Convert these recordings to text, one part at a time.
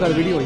कर वीडियो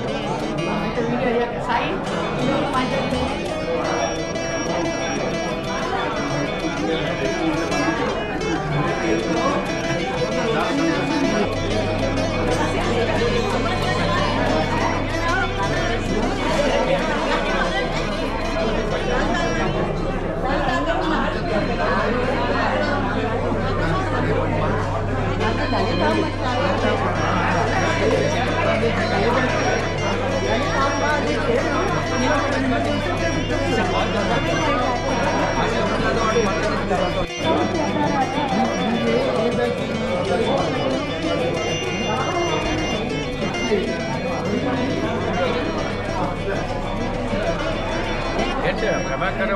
प्रभाकर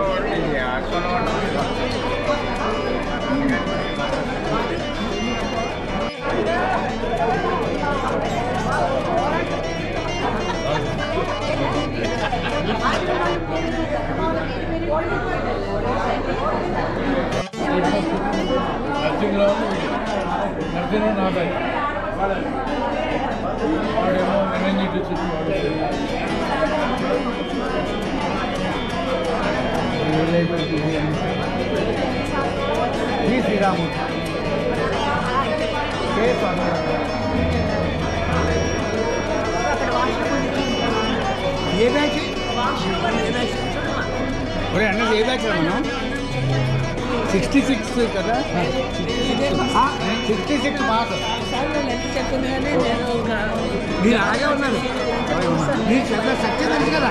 श्रीराम ये बैच अरे अन्न ये बैच మనం 66 కదా 66 మార్క్స్ మీరు అలాగే ఉన్నారు మీరు చదివే సత్యం ఉంది కదా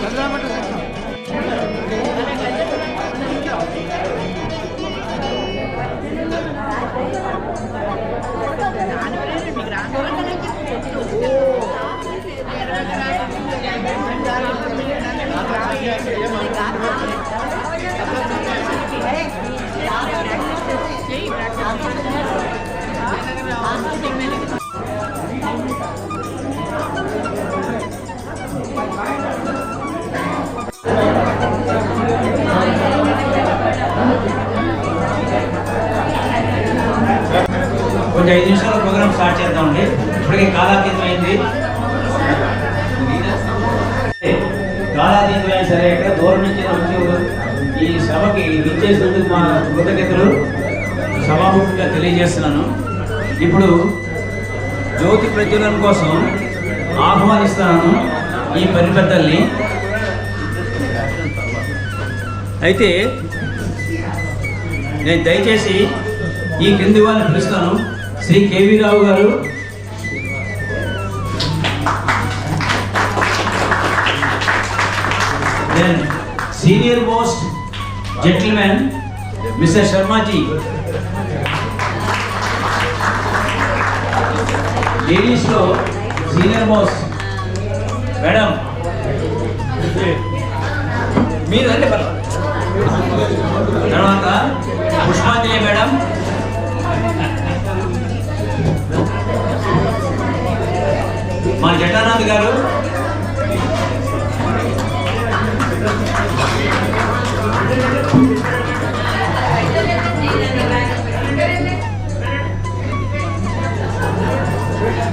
చదవమంటే సత్యం కొంచెం 5 నిమిషాల ప్రోగ్రామ్ స్టార్ట్ చేద్దామండి. ఇప్పటికే కాలాతీతమైంది. కాలాతీతమైన సరే ఇక్కడ దూరం నుంచి ఈ సభకి విచ్చేసినందుకు మా కృతజ్ఞతలు సభాముఖంగా తెలియజేస్తున్నాను. ఇప్పుడు జ్యోతి ప్రజ్వలన కోసం ఆహ్వానిస్తున్నాను ఈ పరిపెద్దల్ని. అయితే నేను దయచేసి ఈ క్రింది వాళ్ళని పిలుస్తాను. శ్రీ కేవీ రావు గారు, then senior most gentlemen mister Sharmaji, ladies లో సీనియర్ మోస్ట్ మేడం మీరు అంటే తర్వాత పుష్పాంజలి మేడం, మన జటానంద్ గారు,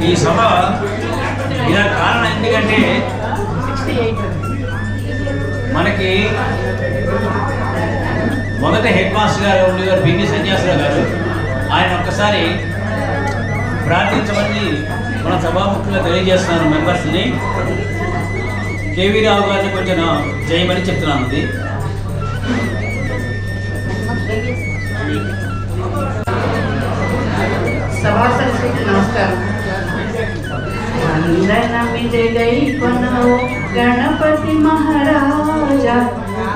ఈ సభ ఇలా కారణం ఎందుకంటే మనకి మొదట హెడ్ మాస్టర్ గారు ఉండేవారు బిన్ని సన్యాసరావు గారు. ఆయన ఒక్కసారి ప్రార్థించమని మన సభాముఖంగా తెలియజేస్తున్నాను మెంబర్స్ని. కేవీ రావు గారిని కొంచెం చేయమని చెప్తున్నాను. అది సభాసదస్సుకి నమస్కారం. వందనమిదై కొనవు గణపతి మహారాజా,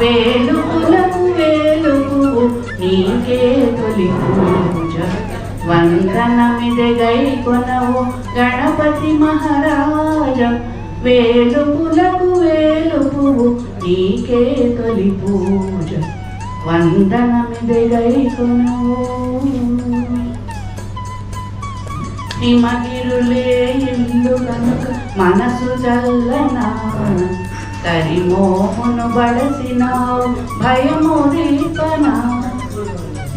వేలుపులకు వేలుపు నీకే తొలి పూజ. వందనమిదై కొనవు గణపతి మహారాజా, వేలుపులకు వేలుపు నీకే తొలి పూజ. వందనమిదై కొనవు. హిమగిరులే ఇల్లు కనుక మనసు చల్లనా, తరిమోమును బడసినావు భయము దీపనా.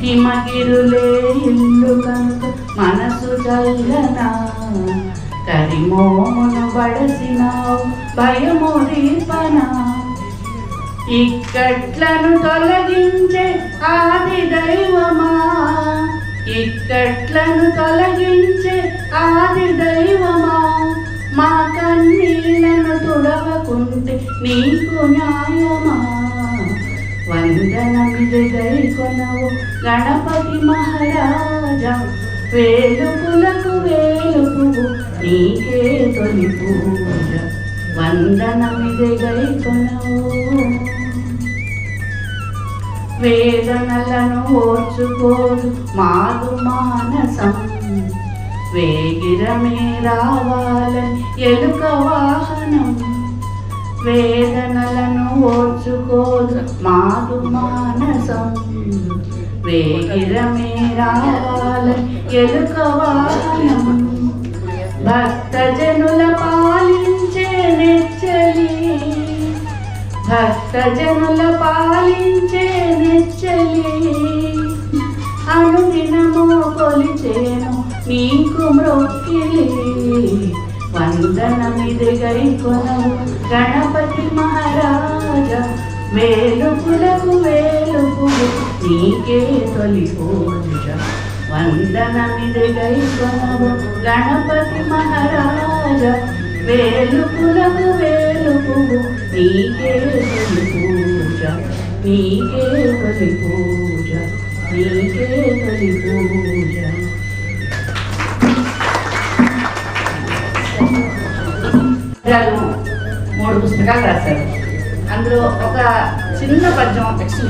హిమగిరులే ఇల్లు కనుక మనసు చల్లనా, కరిమోమును బడసినావు భయము దీపనా ఇక్కట్లను తొలగించే ఆది దైవమా ఇక్కట్లను తొలగించే ఆది దైవమా మా కన్నీళ్లను తుడవకుంటే నీకు న్యాయమా వందనమిది గైకొనవు గణపతి మహారాజా వేలుపులకు వేలుపు నీకే తొలి పూజ వందనమిది గైకొనవు వేదనలను ఓర్చుకోదు మాదు మానసం వేగిరమే రావాలని ఎలుక వాహనం వేదనలను ఓర్చుకోదు మాదు మానసం వేగిరమే రావాలని ఎలుక వాహనం భక్తజనుల పాలించే నెచ్చలి భక్తజనుల పాలించే నెచ్చలి అనుదినము కొలిచేను నీకు మ్రొక్కిలి వందనమిది గైకొనవు గణపతి మహారాజా వేలుపులకు వేలుపు నీకే తొలి పూజ వందనమిది గైకొనవు గణపతి మహారాజా వేలుపులకు వేలుపు నీకే తొలి పూజ నీకే తొలి పూజ నీకే తొలి పూజ. గారు 3 పుస్తకాలు రాశారు. అందులో ఒక చిన్న పద్యం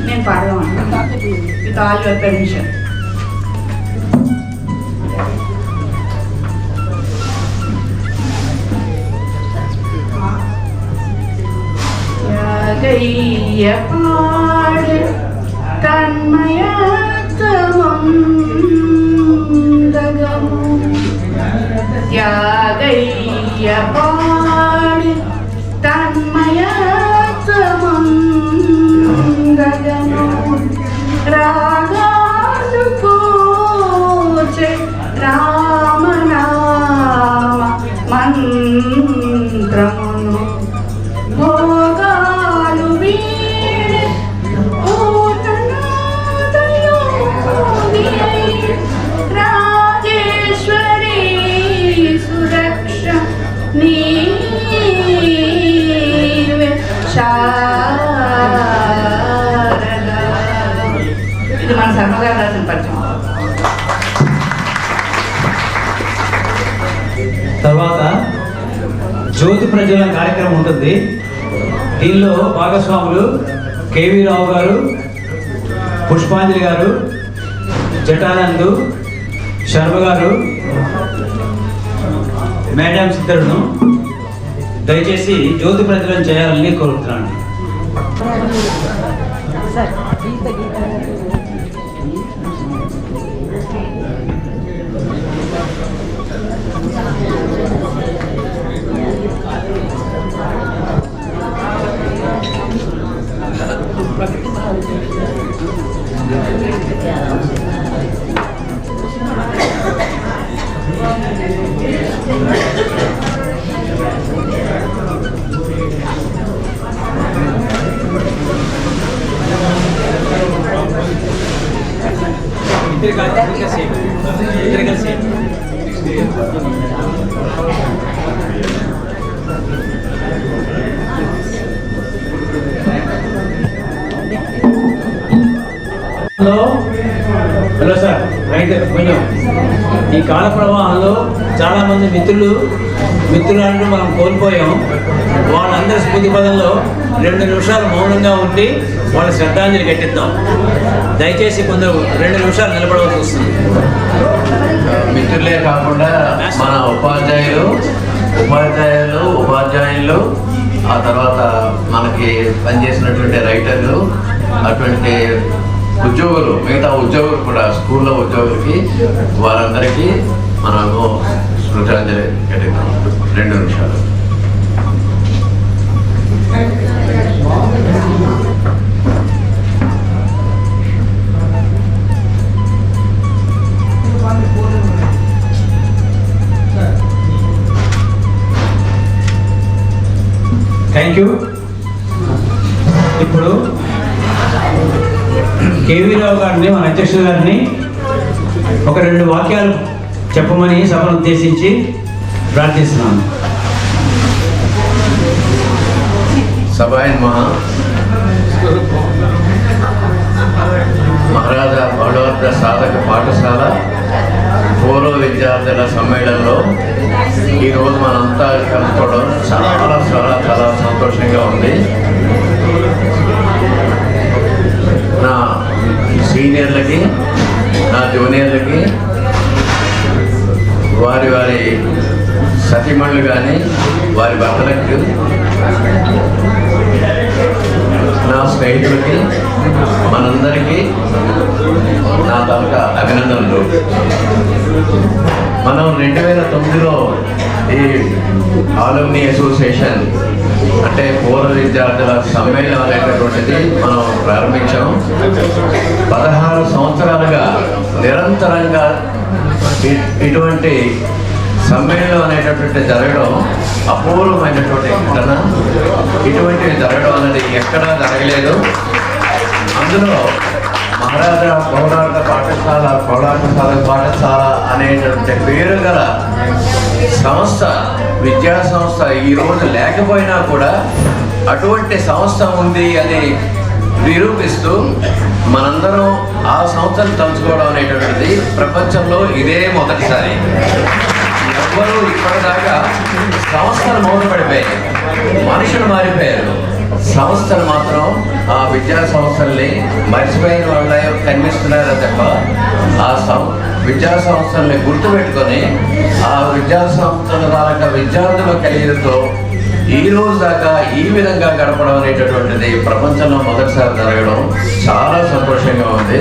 నేను పాడదాం with all your permission. Tyagayya పాడు తన్మయత్వము త్యాగయ్య పాడు తన్మయత్వము రాగాలు పూచే రామనామ మంత్రమును భోగాలు వీడి రాజేశ్వరి సురక్ష నీవే శారద. ఇది మన శర్మగారు రాసిన పద్యం. తర్వాత జ్యోతి ప్రజ్వలన కార్యక్రమం ఉంటుంది. దీనిలో భాగస్వాములు కేవీ రావు గారు, పుష్పాంజలి గారు, జటానందు, శర్మ గారు, మేడమ్స్ ఇద్దరును. దయచేసి జ్యోతి ప్రజ్వలన చేయాలని కోరుతున్నాను. Hello sir, right. కొంచెం ఈ కాల ప్రవాహంలో చాలామంది మిత్రులను మనం కోల్పోయాం. వాళ్ళందరి స్మృతి పదంలో 2 నిమిషాలు మౌనంగా ఉండి వాళ్ళ శ్రద్ధాంజలి కట్టిద్దాం. దయచేసి కొందరు 2 నిమిషాలు నిలబడవలసి వస్తుంది. మిత్రులే కాకుండా మన ఉపాధ్యాయులు ఆ తర్వాత మనకి పనిచేసినటువంటి రైటర్లు, అటువంటి ఉద్యోగులు, మిగతా ఉద్యోగులు కూడా, స్కూల్లో ఉద్యోగులకి వారందరికీ మనము స్మృతాంజలి కట్టిద్దాం. 2 నిమిషాలు. కేవీ రావు గారిని, మన అధ్యక్షుల గారిని ఒక 2 వాక్యాలు చెప్పమని సభను ఉద్దేశించి ప్రార్థిస్తున్నాను. సభాయన్ మహారాజా బలవర్ధ సాధక పాఠశాల పూర్వ విద్యార్థుల సమ్మేళనంలో ఈరోజు మనంతా కలుసుకోవడం చాలా చాలా చాలా సంతోషంగా ఉంది. నా సీనియర్లకి, నా జూనియర్లకి, వారి వారి సతీమణులు కానీ వారి భర్తలకు, నా స్నేహితులకి, మనందరికీ నా తాలూకా అభినందనలు. మనం 2009లో ఈ ఆలుమ్ని అసోసియేషన్ అంటే పూర్వ విద్యార్థుల సమ్మేళనం అనేటటువంటిది మనం ప్రారంభించాం. 16 సంవత్సరాలుగా నిరంతరంగా ఇటువంటి సమ్మేళనం అనేటటువంటి జరగడం అపూర్వమైనటువంటి ఘటన. ఇటువంటివి జరగడం అనేది ఎక్కడా జరగలేదు. అందులో మహారాజా పౌరాణిక పాఠశాల అనేటువంటి పేరు గల సంస్థ, విద్యా సంస్థ ఈరోజు లేకపోయినా కూడా అటువంటి సంస్థ ఉంది అని నిరూపిస్తూ మనందరం ఆ సంస్థను తలుచుకోవడం అనేటువంటిది ప్రపంచంలో ఇదే మొదటిసారి. ఎవ్వరూ ఇప్పటిదాకా సంస్థలు మౌనపడిపోయాయి, మనుషులు మారిపోయారు. సంస్థలు మాత్రం ఆ విద్యా సంస్థల్ని మర్చిపోయిన వాళ్ళ కనిపిస్తున్నారో తప్ప ఆ విద్యా సంస్థల్ని గుర్తుపెట్టుకొని ఆ విద్యా సంస్థల ద్వారా విద్యార్థుల కెరీర్తో ఈ రోజు దాకా ఈ విధంగా గడపడం అనేటటువంటిది ప్రపంచంలో మొదటిసారి జరగడం చాలా సంతోషంగా ఉంది.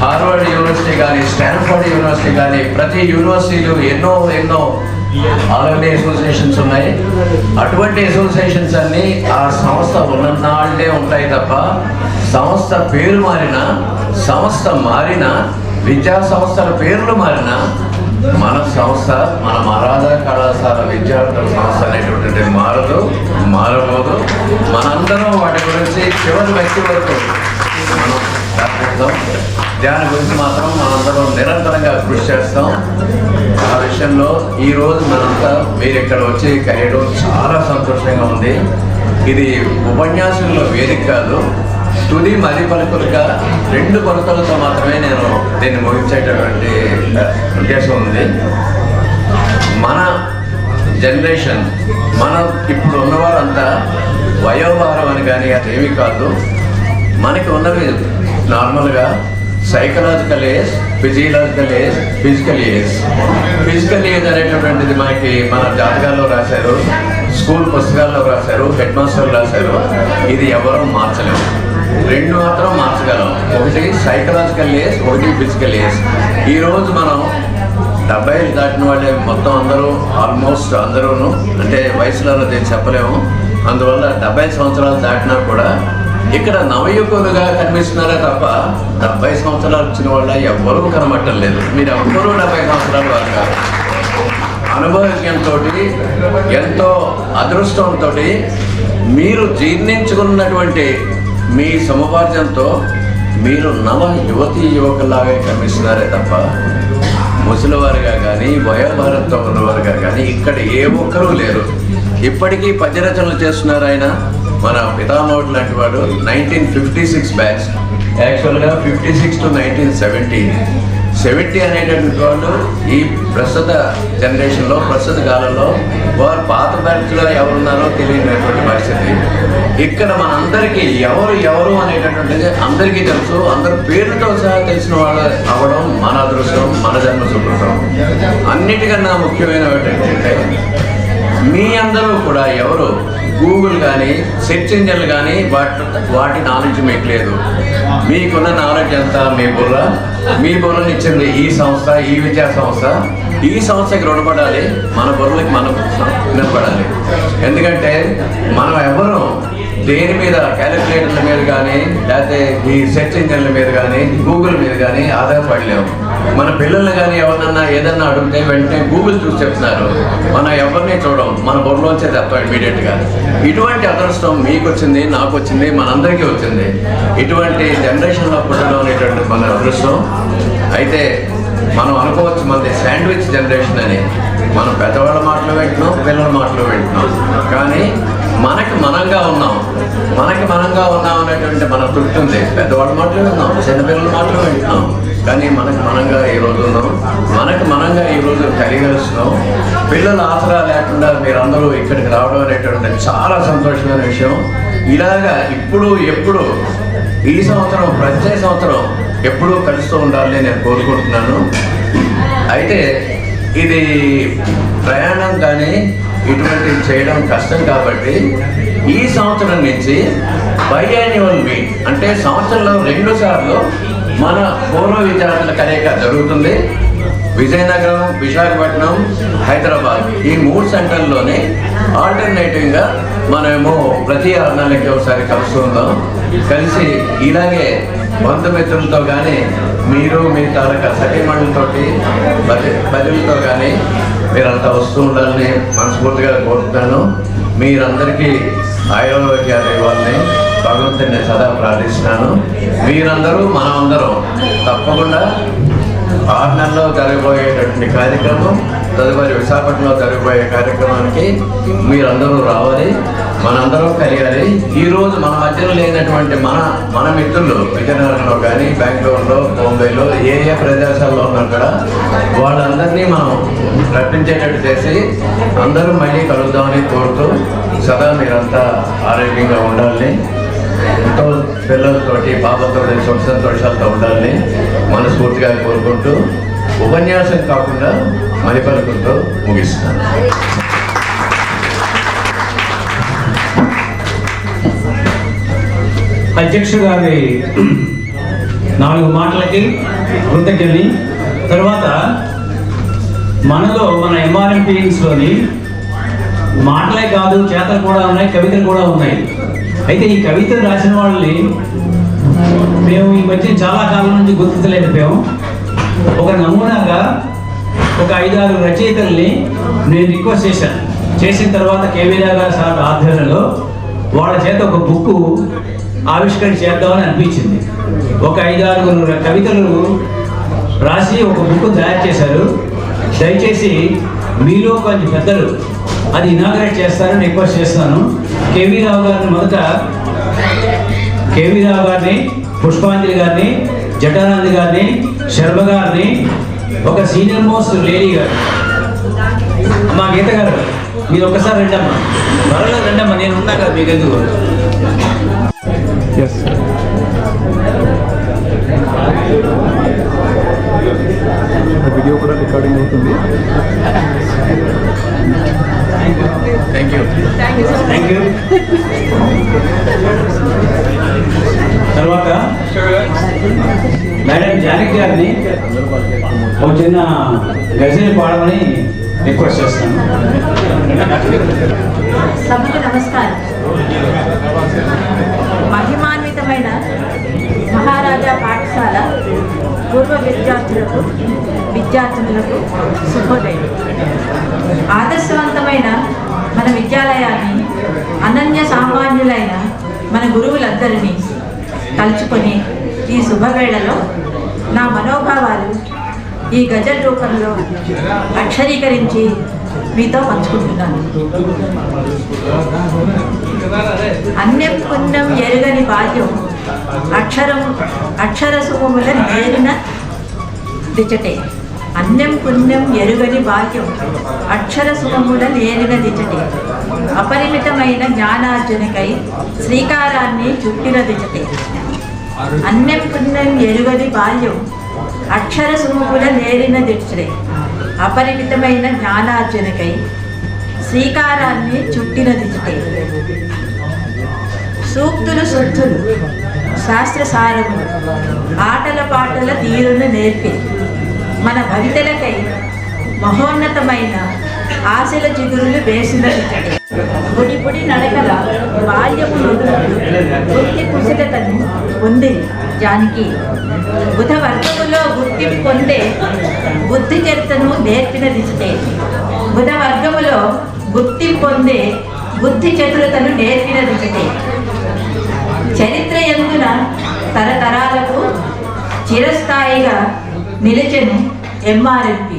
హార్వర్డ్ యూనివర్సిటీ కానీ, స్టాన్ఫోర్డ్ యూనివర్సిటీ కానీ, ప్రతి యూనివర్సిటీలు ఎన్నో ఆల్రెడీ అసోసియేషన్స్ ఉన్నాయి. అటువంటి అసోసియేషన్స్ అన్నీ ఆ సంస్థ ఉన్ననాళ్ళే ఉంటాయి తప్ప సంస్థ పేరు మారినా, సంస్థ మారినా, విద్యా సంస్థల పేర్లు మారినా మన సంస్థ, మన మహారాజా కళాశాల విద్యార్థుల సంస్థ అనేటువంటిది మారబోదు. మనందరం వాటి గురించి చివరి వ్యక్తి వరకు మనం ప్రార్థిస్తాం. దాని గురించి మాత్రం మనందరం నిరంతరంగా కృషి చేస్తాం. ఆ విషయంలో ఈరోజు మనంతా మీరు ఇక్కడ వచ్చి కలియడం చాలా సంతోషంగా ఉంది. ఇది ఉపన్యాసంలో వేదిక కాదు, తుది మది పలుకులుగా 2 కొలతలతో మాత్రమే నేను దీన్ని ముగించేటటువంటి ఉద్దేశం ఉంది. మన జనరేషన్, మనం ఇప్పుడు ఉన్నవారంతా వయోభారం అని కానీ అదేమీ కాదు. మనకి ఉన్నవి నార్మల్గా psychological age, physiological age, physical age. Physical age అనేటటువంటిది మనకి మన జాతకాల్లో రాశారు, స్కూల్ పుస్తకాల్లో రాశారు, హెడ్ మాస్టర్లు రాశారు. ఇది ఎవరూ మార్చలేము. 2 మాత్రం మార్చగలం. ఒకటి సైకలాజికల్ ఏజ్, ఒకటి ఫిజికల్ ఏజ్. ఈరోజు మనం 70 దాటిన వాళ్ళే మొత్తం అందరూ, ఆల్మోస్ట్ అందరూను, అంటే వయసులో చెప్పలేము. అందువల్ల 70 సంవత్సరాలు దాటినా కూడా ఇక్కడ నవయుకులుగా కనిపిస్తున్నారే తప్ప 70 సంవత్సరాలు వచ్చిన వాళ్ళ ఎవ్వరూ కనబట్టం లేదు. మీరు ఎవ్వరూ 70 సంవత్సరాలు వారు కాదు. అనుభవజ్ఞంతో, ఎంతో అదృష్టంతో మీరు జీర్ణించుకున్నటువంటి మీ సముపార్జనతో మీరు నవ యువకులాగా కనిపిస్తున్నారే తప్ప ముసలివారుగా కానీ, వయోభారంతో ఉన్నవారుగా కానీ ఇక్కడ ఏ ఒక్కరూ లేరు. ఇప్పటికీ పద్యరచనలు చేస్తున్నారు ఆయన. మన పితామహుడు లాంటి వాడు 1956 బ్యాచ్, యాక్చువల్గా 56 to 1970 అనేటటువంటి వాళ్ళు ఈ ప్రస్తుత జనరేషన్లో, ప్రస్తుత కాలంలో వారు పాత బ్యాచ్లో ఎవరున్నారో తెలియనటువంటి పరిస్థితి. ఇక్కడ మనందరికీ ఎవరు అనేటటువంటిది అందరికీ తెలుసు. అందరు పేర్లతో సహా తెలిసిన వాళ్ళు అవ్వడం మన అదృష్టం, మన జన్మ సుకృతం. అన్నిటికన్నా ముఖ్యమైన ఏంటంటే మీ అందరూ కూడా ఎవరు గూగుల్ కానీ, సెర్చ్ ఇంజన్లు కానీ వాటి నాలెడ్జ్ మీకు లేదు. మీకున్న నాలెడ్జ్ అంతా మీ బుర్రని ఇచ్చింది ఈ సంస్థ, ఈ విద్యా సంస్థ. ఈ సంస్థకి రుణపడాలి, మన బుర్రలకి మనం నిలబడాలి. ఎందుకంటే మనం ఎవరు దేని మీద క్యాలిక్యులేటర్ల మీద కానీ లేకపోతే ఈ సెర్చ్ ఇంజన్ల మీద కానీ గూగుల్ మీద కానీ ఆధారపడలేము. మన పిల్లల్ని కానీ ఎవరినన్నా ఏదన్నా అడిగితే వెంటనే గూగుల్ చూసి చెప్తున్నారు, మనం ఎవరిని చూడం, మన బుర్రలోంచే చెప్తాం ఇమీడియట్గా. ఇటువంటి అదృష్టం మీకు వచ్చింది, నాకు వచ్చింది, మనందరికీ వచ్చింది. ఇటువంటి జనరేషన్లో పుట్టడం అనేటువంటి మన అదృష్టం. అయితే మనం అనుకోవచ్చు మనది శాండ్విచ్ జనరేషన్ అని. మనం పెద్దవాళ్ళ మాటలు వింటున్నాం, పిల్లల మాటలు వింటున్నాం, కానీ మనకి మనంగా ఉన్నాం అనేటువంటి మన తృప్తి ఉంది. పెద్దవాళ్ళ మాటలు విన్నాం, చిన్నపిల్లల మాటలు వింటున్నాం, కానీ మనకు మనంగా ఈరోజు ఉన్నాం, మనకు మనంగా ఈరోజు కలిగలుస్తున్నాం. పిల్లల ఆసరా లేకుండా మీరందరూ ఇక్కడికి రావడం అనేటువంటి చాలా సంతోషమైన విషయం. ఇలాగా ఇప్పుడు ఎప్పుడు ఈ సంవత్సరం ప్రతి సంవత్సరం ఎప్పుడూ కలుస్తూ ఉండాలని నేను కోరుకుంటున్నాను. అయితే ఇది ప్రయాణం కానీ ఇటువంటివి చేయడం కష్టం కాబట్టి ఈ సంవత్సరం నుంచి బైయాన్యువల్ మీట్ అంటే సంవత్సరంలో 2 సార్లు మన పూర్వ విద్యార్థుల కలయిక జరుగుతుంది. విజయనగరం, విశాఖపట్నం, హైదరాబాద్ ఈ 3 సెంటర్లోనే ఆల్టర్నేటివ్గా మనమేమో ప్రతి 6 నెలలకి ఒకసారి కలుస్తుందాం. కలిసి ఇలాగే బంధుమిత్రులతో కానీ మీరు మీ తాలూకా సఖీమణులతోటి బదులతో కానీ మీరంతా వస్తూ ఉండాలని మనస్ఫూర్తిగా కోరుతున్నాను. మీరందరికీ ఆరోగ్యాలు ఇవ్వాలని భగవంతుని సదా ప్రార్థిస్తున్నాను. మీరందరూ మనమందరం తప్పకుండా 6 నెలల్లో జరగబోయేటటువంటి కార్యక్రమం, తదుపరి విశాఖపట్నంలో జరగబోయే కార్యక్రమానికి మీరందరూ రావాలి, మనందరం కలిగాలి. ఈరోజు మన మధ్యలో లేనటువంటి మన మిత్రులు విజయనగరంలో కానీ, బెంగళూరులో, బాంబేలో ఏ ప్రదేశాల్లో ఉన్నా కూడా వాళ్ళందరినీ మనం రప్పించేటట్టు చేసి అందరూ మళ్ళీ కలుద్దామని కోరుతూ సదా మీరంతా ఆరోగ్యంగా ఉండాలని, ఎంతో పిల్లలతోటి పాపలతో సుఖ సంతోషాలతో ఉండాలని మనస్ఫూర్తిగా కోరుకుంటూ ఉపన్యాసం కాకుండా మణిపలుకులతో ముగిస్తున్నాను. అధ్యక్షుడు గారి 4 మాటలకి కృతజ్ఞతని. తర్వాత మనలో మన ఎంఆర్ఎంపీఎన్స్లోని మాటలే కాదు చేతలు కూడా ఉన్నాయి, కవితలు కూడా ఉన్నాయి. అయితే ఈ కవితలు రాసిన వాళ్ళని మేము ఈ మధ్య చాలా కాలం నుంచి గుర్తించలేకపోయాము. ఒక నమూనాగా ఒక 5-6 రచయితల్ని నేను రిక్వెస్ట్ చేశాను. చేసిన తర్వాత కేవీ రావు గారి సార్ ఆధ్వర్యంలో వాళ్ళ చేత ఒక బుక్ ఆవిష్కరణ చేద్దామని అనిపించింది. ఒక 5-6 కవితలు రాసి ఒక బుక్ తయారు చేశారు. దయచేసి మీలో కొంచెం పెద్దలు అది ఇనాగరేట్ చేస్తారని రిక్వెస్ట్ చేస్తున్నాను. కేవీ రావు గారిని, పుష్పాంజలి గారిని, జటానంద్ గారిని, శర్మ గారిని, ఒక సీనియర్ మోస్ట్ లేడీ గారు మా గీత గారు, మీరు ఒక్కసారి రండమ్మా, త్వరలో రండమ్మా, నేను ఉన్నా కదా మీకు ఎందుకు. వీడియో కూడా రికార్డింగ్ అవుతుంది. Thank you. తర్వాత మేడం జానకి గారిని ఒక చిన్న గజల్ పాడమని రిక్వెస్ట్ చేస్తాను. సభకు నమస్కారం. మహిమాన్వితమైన మహారాజా పాఠశాల పూర్వ విద్యార్థినులకు శుభోదయం. ఆదర్శవంతమైన మన విద్యాలయాన్ని అనన్య సామాన్యులైన మన గురువులందరినీ కలుచుకొని ఈ శుభవేళలో నా మనోభావాలు ఈ గజల్ రూపంలో అక్షరీకరించి మీతో పంచుకుంటున్నాను. అన్యం పుణ్యం ఎరుగని బాల్యం అక్షర సుమముల నేరిన దిచటే. అన్యం పుణ్యం ఎరుగని బాల్యం అక్షర సుమముల నేరిన దిచటే. అపరిమితమైన జ్ఞానార్జునికై శ్రీకారాన్ని చుట్టిన దిచటే. అన్యం పుణ్యం ఎరుగని బాల్యం అక్షర సుమముల నేరిన దిచటే. అపరిమితమైన జ్ఞానార్జునికై శ్రీకారాన్ని చుట్టిన దిచటే. సూక్తులు శుద్ధులు శాస్త్రసారములు ఆటల పాటల తీరును నేర్పి మన భవితలకై మహోన్నతమైన ఆశల చిగురులు వేసిన పొడి పొడి నడకల బాల్యము వృత్తి కుశలతను పొంది జానికి బుధ వర్గములో గుర్తింపు పొందే బుద్ధి చరితను నేర్పిన దిశతే. బుధ వర్గములో గుర్తింపు పొందే బుద్ధి చతురతను నేర్పిన దిశతే. చరిత్ర ఎందున తరతరాలకు చిరస్థాయిగా నిలిచెను ఎంఆర్ఎంపి.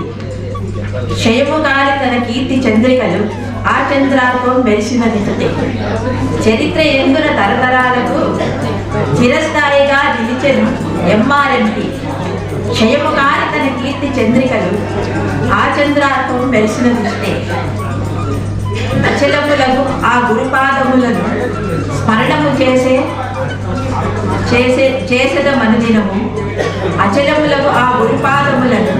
క్షయము గాలి తన కీర్తి చంద్రికలు ఆ చంద్రార్కం మెరిసిన దిశతే. చరిత్ర ఎందున తరతరాలకు చిరస్థాయిగా నిలిచెను ఎంఆర్ఎంపి. క్షయము గాలి తన కీర్తి చంద్రికలు ఆ చంద్రార్కం మెరిసిన దిశతే. అచలములకు ఆ గురుపాదములను స్మరణము చేసేద మనుదినము. అచలములకు ఆ గురుపాదములను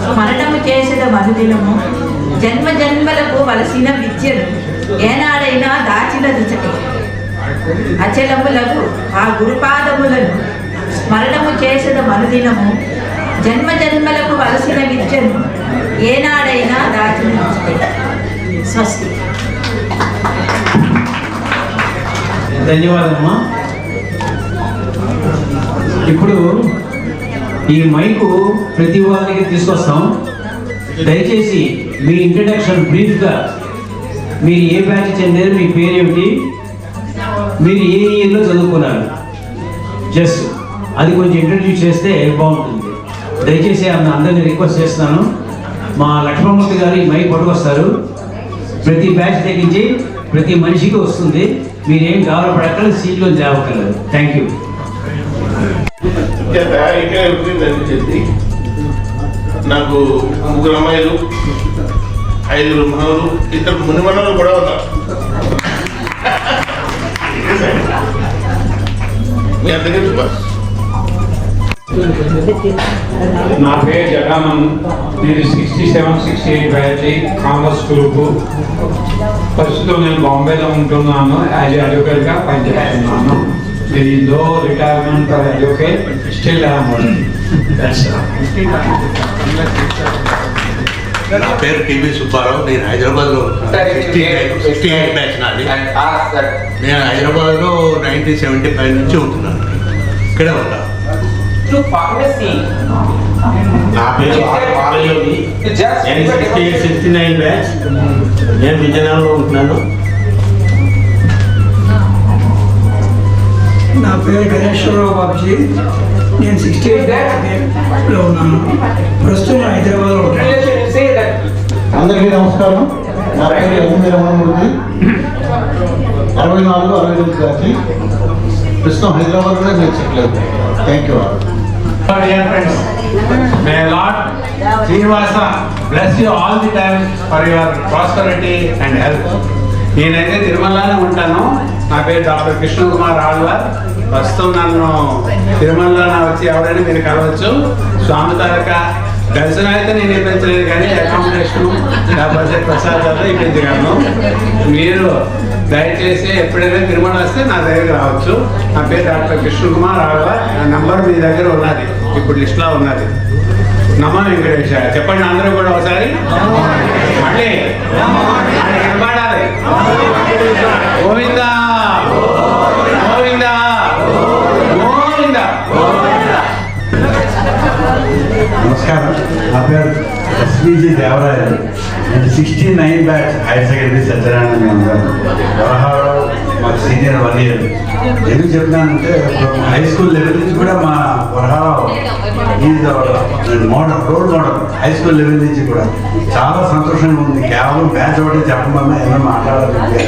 స్మరణము చేసేద మనుదినము. జన్మ జన్మలకు వలసిన విద్యను ఏనాడైనా దాచిన దిశటే. అచలములకు ఆ గురుపాదములను స్మరణము చేసేద మనుదినము. జన్మ జన్మలకు వలసిన విద్యను ఏనాడైనా దాచిన దిశటే. స్వస్తి. ధన్యవాదమ్మా. ఇప్పుడు ఈ మైకు ప్రతి వారికి తీసుకొస్తాం. దయచేసి మీ ఇంట్రడక్షన్ బ్రీఫ్గా, మీరు ఏ బ్యాచ్ చెందారు, మీ పేరు ఏమిటి, మీరు ఏ ఇయర్లో చదువుకున్నారు, జస్ట్ అది కొంచెం ఇంట్రడ్యూస్ చేస్తే బాగుంటుంది. దయచేసి అందరినీ రిక్వెస్ట్ చేస్తున్నాను. మా లక్ష్మణమూర్తి గారు ఈ మైక్ పట్టుకొస్తారు. ప్రతి బ్యాచ్ తగ్గించి ప్రతి మనిషికి వస్తుంది. మీరేం గౌరవపడక్కల సీట్లో జావక్కర్లేదు. Thank you. అనిపించింది నాకు. 3 అమ్మాయిలు, 5 మనవలు, 2 ముని మనవలు కూడా ఉన్నారు. మీ అందరికీ బస్. నా పేరు జగన్. నేను 67-68 బ్యాచ్ కామర్స్ గ్రూప్. ప్రస్తుతం నేను బాంబేలో ఉంటున్నాను. యాజ్ అడ్వకేట్గా పనిచేస్తున్నాను. No retirement or advocate, still I am working. That's all. నా పేరు టీవీ సుబ్బారావు. నేను హైదరాబాద్లో 68 బ్యాచ్ నాది. నేను హైదరాబాద్లో 1975 నుంచి ఉంటున్నాను. ఇక్కడే ఉంటాను. నా పేరు పాలయోగి. నేను 68-69 బ్యాచ్. నేను విజయనగరంలో ఉంటున్నాను. నా పేరు గణేశ్వరరావు బాబుజీ. నేను 68లో ఉన్నాను. ప్రస్తుతం హైదరాబాద్లో ఉంటాను. అందరికీ నమస్కారం. నా పేరు ఎమ్మె రమణమూర్తి. 64-65 బ్యాచ్. ప్రస్తుతం హైదరాబాద్లో నేను సెటిల్ అవుతాను. Thank you. Dear friends, may Lord Srinivasa bless you all the time for your prosperity and health. నేనైతే తిరుమలలోనే ఉంటాను. నా పేరు డాక్టర్ కృష్ణకుమార్ ఆళ్వార్. ప్రస్తుతం నన్ను తిరుమలలోనే వచ్చి ఎవరైనా మీరు కలవచ్చు. స్వామి తాలూక దర్శనం అయితే నేను ఇప్పించలేదు, కానీ అకామిడేషన్ లేకపోతే ప్రసాదాలు ఇప్పించగలను. మీరు దయచేసి ఎప్పుడైనా తిరుమల వస్తే నా దగ్గరికి రావచ్చు. నా పేరు డాక్టర్ కృష్ణకుమార్ ఆళ్వార్. నా నంబర్ మీ దగ్గర ఉన్నది, ఇప్పుడు లిస్ట్లో ఉన్నది. నమో వెంకటేశ్వర చెప్పండి అందరూ కూడా ఒకసారి. మళ్ళీ వినపడాలి. గోవిందా గోవిందా గోవిందా. నమస్కారం. నా పేరు ఎస్విజి దేవరాయలు. నేను 69 బ్యాచ్ హైయర్ సెకండరీ సత్యనారాయణ గారు. వ్యవహారం మాకు సీనియర్ 1 year. ఎందుకు చెప్తున్నానంటే హై స్కూల్ లెవెల్ నుంచి కూడా మా Varaharao is model, role model. High school level నుంచి కూడా చాలా సంతోషంగా ఉంది. కేవలం బ్యాచ్ ఒకటి చెప్పడం వల్ల ఏమో మాట్లాడాలి.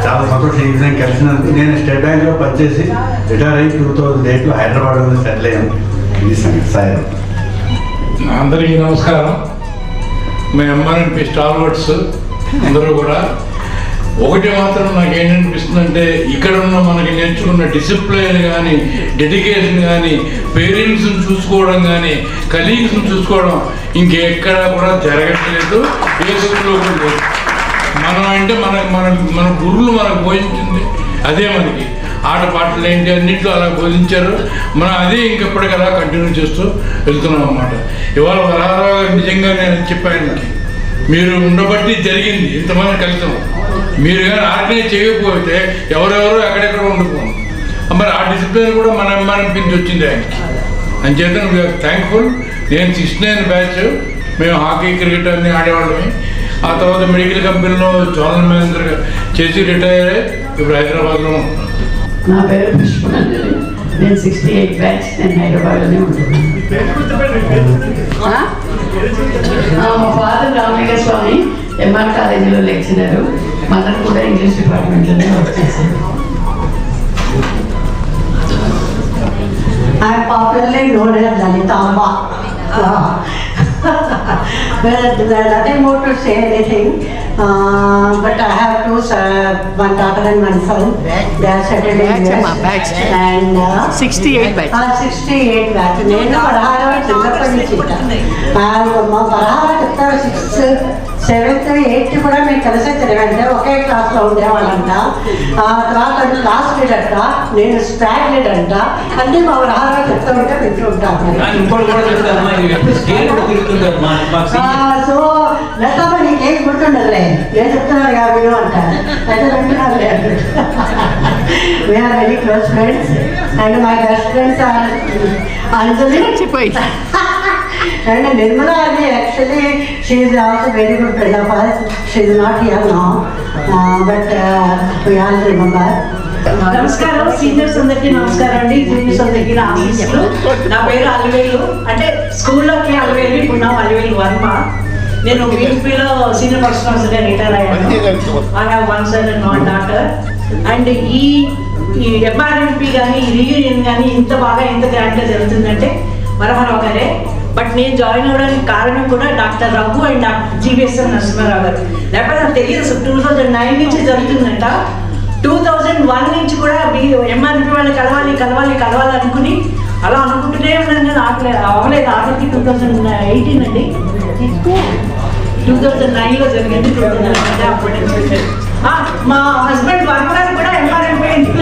చాలా సంతోషం. ఈ విధంగా కలిసినందుకు. నేను స్టేట్ బ్యాంక్లో పనిచేసి రిటైర్ అయ్యి 2008లో హైదరాబాద్లో సెటిల్ అయ్యాను. ఇది సంగతి. సాయి. అందరికీ నమస్కారం. మీ ఎంఆర్ఎంపీ స్టాల్వర్డ్స్ అందరూ కూడా ఒకటి మాత్రం నాకు ఏంటనిపిస్తుందంటే, ఇక్కడ ఉన్న మనకి నేర్చుకున్న డిసిప్లిన్ కానీ, డెడికేషన్ కానీ, పేరెంట్స్ని చూసుకోవడం కానీ, కలీగ్స్ని చూసుకోవడం ఇంకెక్కడ కూడా జరగట్లేదు. ఏ స్కూల్లో కూడా లేదు. మనం అంటే మన గురువులు మనకు బోధించింది అదే. మనకి ఆటపాటలు ఏంటి అన్నింటిలో అలా బోధించారు. మనం అదే ఇంకెప్పటికీ అలా కంటిన్యూ చేస్తూ వెళ్తున్నాం అన్నమాట. ఇవాళ వరహారావు గారు నిజంగా నేను చెప్పాను, మీరు ఉండబట్టి జరిగింది, ఇంతమంది కలిసాం. మీరు కానీ ఆర్గనైజ్ చేయకపోతే ఎవరెవరో ఎక్కడెక్కడ ఉండిపోం. మరి ఆ డిసిప్లిన్ కూడా మనం పించి వచ్చింది ఆయనకి. అంచేత వీఆర్ థ్యాంక్ఫుల్. నేను 69 బ్యాచ్, మేము హాకీ క్రికెట్ అన్ని ఆడేవాళ్ళమే. ఆ తర్వాత మెడికల్ కంపెనీలో జోనల్ మేనేజర్గా చేసి రిటైర్ అయ్యి ఇప్పుడు హైదరాబాద్లో ఉంటున్నాను. నా పేరు పుష్పనంజలి, నేను 68 బ్యాచ్, నేను హైదరాబాద్లోనే ఉంటున్నాను. మా ఫాదర్ రామలింగ స్వామి ఎంఆర్ కాలేజీలో లెక్చరరు, మదర్ కూడా ఇంగ్లీష్ డిపార్ట్మెంట్లోనే వర్క్ చేశారు. I am popularly known as Lalitamba. Well, there's nothing more to say anything. But I have one daughter and one son. They are settled in US. And 68 batch. 68 batch. నేను పదహారవ చిన్నప్పటి నుంచి మా పదహార చెప్తారు 6th, 7th, 8th కూడా మేము కలిసే చదివాంటే ఒకే క్లాస్లో ఉండేవాళ్ళంట. ఆ తర్వాత క్లాస్ లీడర్ అంట, నేను స్టాక్ లీడర్ అంట. అన్నీ మా పదహార చెప్తూ ఉంటే వింటూ ఉంటాను. సో లతమ్మ నీకేం గుర్తుండదులే, నేను చెప్తున్నాను కదా విను అంటాను. అయితే వింటున్నాను లేదు. We're very close friends and my best friends are Anjali and Nirmala. Actually she is also very good friend of us. She is not here now, but we all remember. నమస్కారం సీనియర్స్ అందరికీ నమస్కారం అండి, జూనియర్స్ అందరికీ నా ఆశీస్సులు. నా పేరు అలివేలు, అంటే స్కూల్లోకి అలివేలు, ఇప్పుడు నా అలివేలు వర్మ. నేను బీపీలో సీనియర్ ఫస్ట్ ఆఫీసర్గా రిటైర్ అయ్యాను. I have one son and one daughter. And ఈ ఎంఆర్ఎంపీ కానీ రీయూనియన్ కానీ ఇంత బాగా ఎంత గ్రాండ్గా జరుగుతుందంటే మనోహర్ గారే. బట్ నేను జాయిన్ అవ్వడానికి కారణం కూడా doctor Raghu and doctor GVSM Narasimharao గారు. లేకపోతే నాకు తెలియదు 2009 నుంచి జరుగుతుందంట. 2001 నుంచి కూడా ఎంఆర్పీ వాళ్ళు కలవాలి అనుకుని అలా అనుకుంటూనే ఉన్నాను. నాకు అవ్వలేదు. ఆఖరికి 2018 అండి, 2009లో జరిగింది. 2009 అప్పటి నుంచి మా హస్బెండ్ వర్మ గారు కూడా ఎంఆర్ఎంపీ అంటే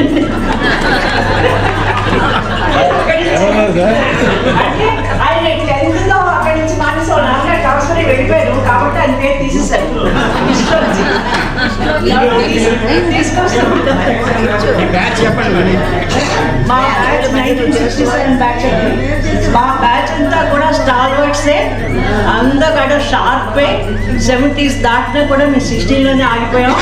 ఆయన 10th అక్కడి నుంచి మానేసి నాన్న ట్రాన్స్ఫర్ వెళ్ళిపోయారు కాబట్టి ఆయన పేరు తీసేసారు. మా బ్యాచ్ 1967 బ్యాచ్ అండి. మా బ్యాచ్ అంతా కూడా స్టార్ వర్డ్సే, అందరూ షార్పే. 70s దాటినా కూడా మేము 16లోనే ఆగిపోయాం.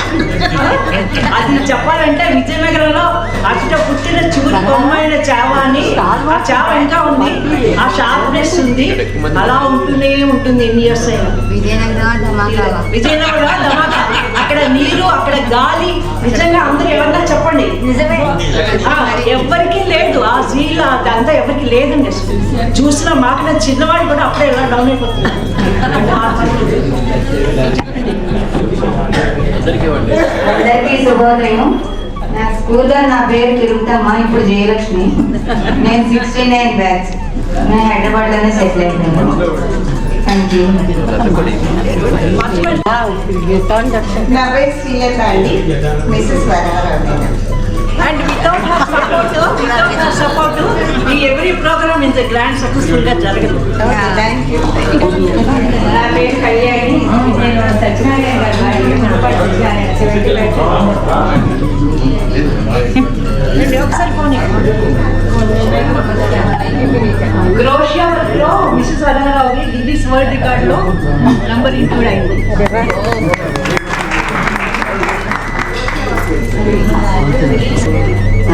అది చెప్పాలంటే విజయనగరంలో అక్కడ పుట్టిన చిగురు కొమ్మైన చావ అని, ఆ చావ ఇంకా ఉంది, ఆ షార్ప్నెస్ ఉంది. అలా ఉంటూనే ఉంటుంది ఎన్ని ఇయర్స్ అయినా. విజయనగరం ధమాకా, అక్కడ నీరు, అక్కడ గాలి. నిజంగా అందరూ ఎవరన్నా చెప్పండి, నిజమే ఎవరికి లేదు ఆ జీల్, అదంతా ఎవరికి లేదండి. చూసిన మాకు చిన్నవాడు కూడా అప్పుడే ఎలా డౌన్ అయిపోతుంది. అందరికీ శుభోదయం. నా స్కూల్లో నా పేరు తిరుగుతామా, ఇప్పుడు జయలక్ష్మి. నేను 69 బ్యాచ్, నేను హైదరాబాద్లోనే సెటిల్ అయిపోయాను. Thank you. నా పేరు శ్రీలత అండి, missus వరారావు. And without her support, every program in the grand successful గా జరగదు. Thank you. నా పేరు కళ్యాణి, నేను సత్యనారాయణ క్రోషియాలో మిస్సెస్ వరారావు గిన్నిస్ వరల్డ్ రికార్డులో నంబర్ ఇంక్లూడ్ అయింది.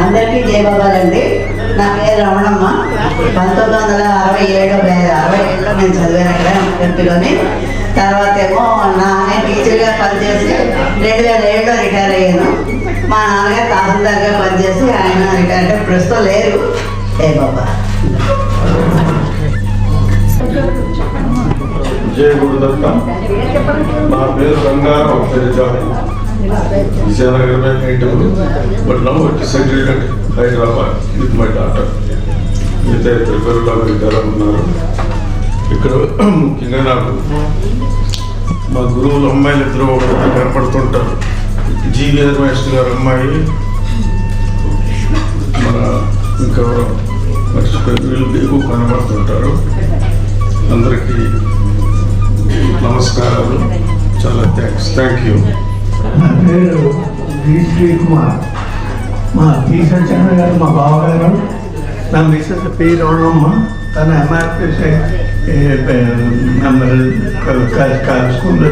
అందరికీ జయబాబాలండి. నా పేరు రమణమ్మ. 1967లో నేను చదివాను అక్కడ ఎంపీలోని. తర్వాత ఏమో నాన్న టీచర్గా పనిచేసి 2007లో రిటైర్ అయ్యాను. మా నాన్నగారు తహసీల్దార్గా పనిచేసి ఆయన రిటైర్ అంటే ప్రస్తుతం లేరు. జయబాబా. జయ గురుదత్త. నా పేరు Rangarao Perijali. Vizianagaram native, but now it is settled at Hyderabad with my daughter. మిగతా ఇద్దరు పిల్లలు అమెరికాలో ఉన్నారు. ఇక్కడ ముఖ్యంగా నాకు మా గురువులు అమ్మాయిలు ఇద్దరు ఒకరితో కనపడుతుంటారు. జీవీఆర్ మాస్టర్ గారు అమ్మాయి, మన ఇంకెవరో మర్చిపోయి వీళ్ళు ఎక్కువ కనపడుతుంటారు. అందరికీ నమస్కారాలు. చాలా థ్యాంక్స్, థ్యాంక్ యూ. నా పేరు వి శ్రీ కుమార్. మా పి సత్యనారాయణ గారు మా బావగారు. నా మిస్సెస్ పి రమణమ్మ. తన ఎంఆర్పిఎస్ మెంబర్ స్కూల్లో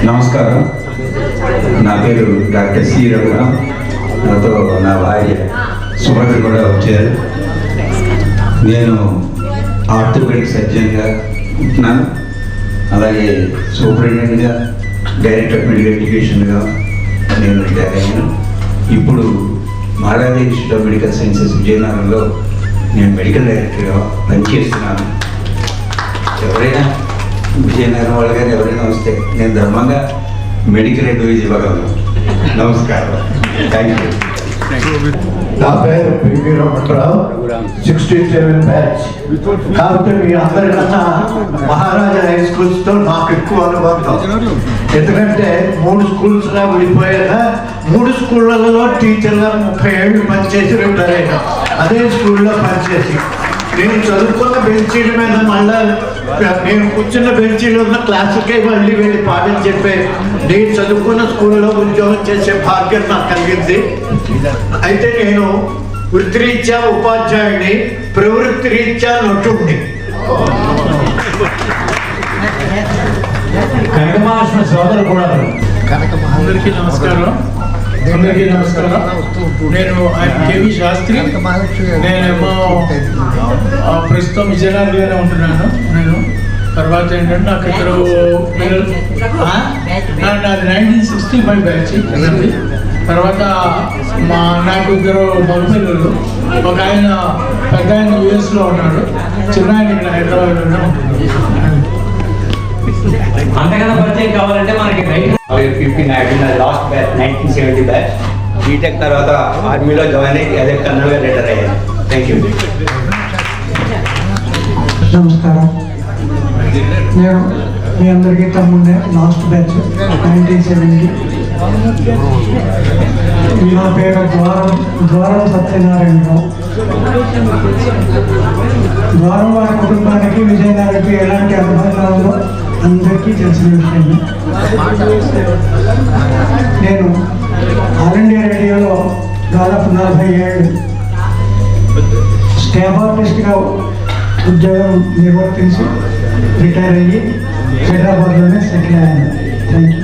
నమస్కారం, నా పేరు డాక్టర్ సి రమణ. నాతో నా భార్య సుభద్ర కూడా వచ్చారు. నేను ఆర్థోపెడిక్ సర్జన్గా ఉంటున్నాను. అలాగే సూపరింటెండెంట్గా, డైరెక్టర్ ఆఫ్ మెడికల్ ఎడ్యుకేషన్గా నేను రిటైర్ అయ్యాను. ఇప్పుడు మహారాజా ఇన్స్టిట్యూట్ ఆఫ్ మెడికల్ సైన్సెస్ విజయనగరంలో నేను మెడికల్ డైరెక్టర్గా పనిచేస్తున్నాను. ఎవరైనా విజయనగరం వాళ్ళు కానీ ఎవరైనా వస్తే నేను ధర్మంగా మెడికల్ అడ్వైజ్ ఇవ్వగలను. నమస్కారం, థ్యాంక్ యూ. నా పేరు పివి రమణరావు, 67 బ్యాచ్. కాబట్టి మీ అందరికన్నా మహారాజా హై స్కూల్స్తో నాకు ఎక్కువ అనుభవం. ఎందుకంటే 3 స్కూల్స్గా విడిపోయాక 3 స్కూళ్ళలో టీచర్గా 30 ఏళ్ళు పనిచేసి రిటైర్ అయ్యాను. అదే స్కూల్లో పనిచేసి నేను చదువుకున్న బెంచీల మీద మళ్ళా నేను కూర్చున్న బెంచీలో ఉన్న క్లాసుకే మళ్ళీ వెళ్ళి పాఠం చెప్పే నేను చదువుకున్న స్కూల్లో ఉద్యోగం చేసే భాగ్యం నాకు కలిగింది. అయితే నేను వృత్తిరీత్యా ఉపాధ్యాయుడిని, ప్రవృత్తి రీత్యా నటుడిని. కనకమహాలక్ష్మి సోదరు కూడా అందరికీ నమస్కారం. అందరికీ నమస్కారం. నేను కేవి శాస్త్రి. నేనేమో ప్రస్తుతం విజయనగరంలోనే ఉంటున్నాను. నేను తర్వాత ఏంటంటే నాకు ఇద్దరు పిల్లలు. నాది 1965 బ్యాచ్. తర్వాత నాకు ఇద్దరు మగపిల్లలు. ఒక ఆయన పెద్ద ఆయన యూఎస్లో ఉన్నాడు, చిన్న ఆయన ఇక్కడ హైదరాబాద్లోనే ఉంటున్నాడు. అంతకన్నా పరిచయం కావాలంటే మనకి PP నాయుడు, నా లాస్ట్ బ్యాచ్ 1970 బ్యాచ్. బీటెక్ తర్వాత ఆర్మీలో జాయిన్ అయ్యి అదే కర్నూలుగా రిటైర్ అయ్యాను. Thank you. నమస్కారం. నేను మీ అందరికీ తమ్ముడే, లాస్ట్ బ్యాచ్ 1970. నా పేరు ద్వారం సత్యనారాయణరావు. ద్వారం వారి కుటుంబానికి విజయనగరంకి ఎలాంటి అనుబంధం ఉందో అందరికీ తెలిసిన విషయం. నేను ఆల్ ఇండియా రేడియోలో దాదాపు 40 ఏళ్ళు స్టాఫ్ ఆర్టిస్ట్గా ఉద్యోగం నిర్వర్తించి రిటైర్ అయ్యి హైదరాబాద్లోనే సెటిల్ అయ్యాను. Thank you.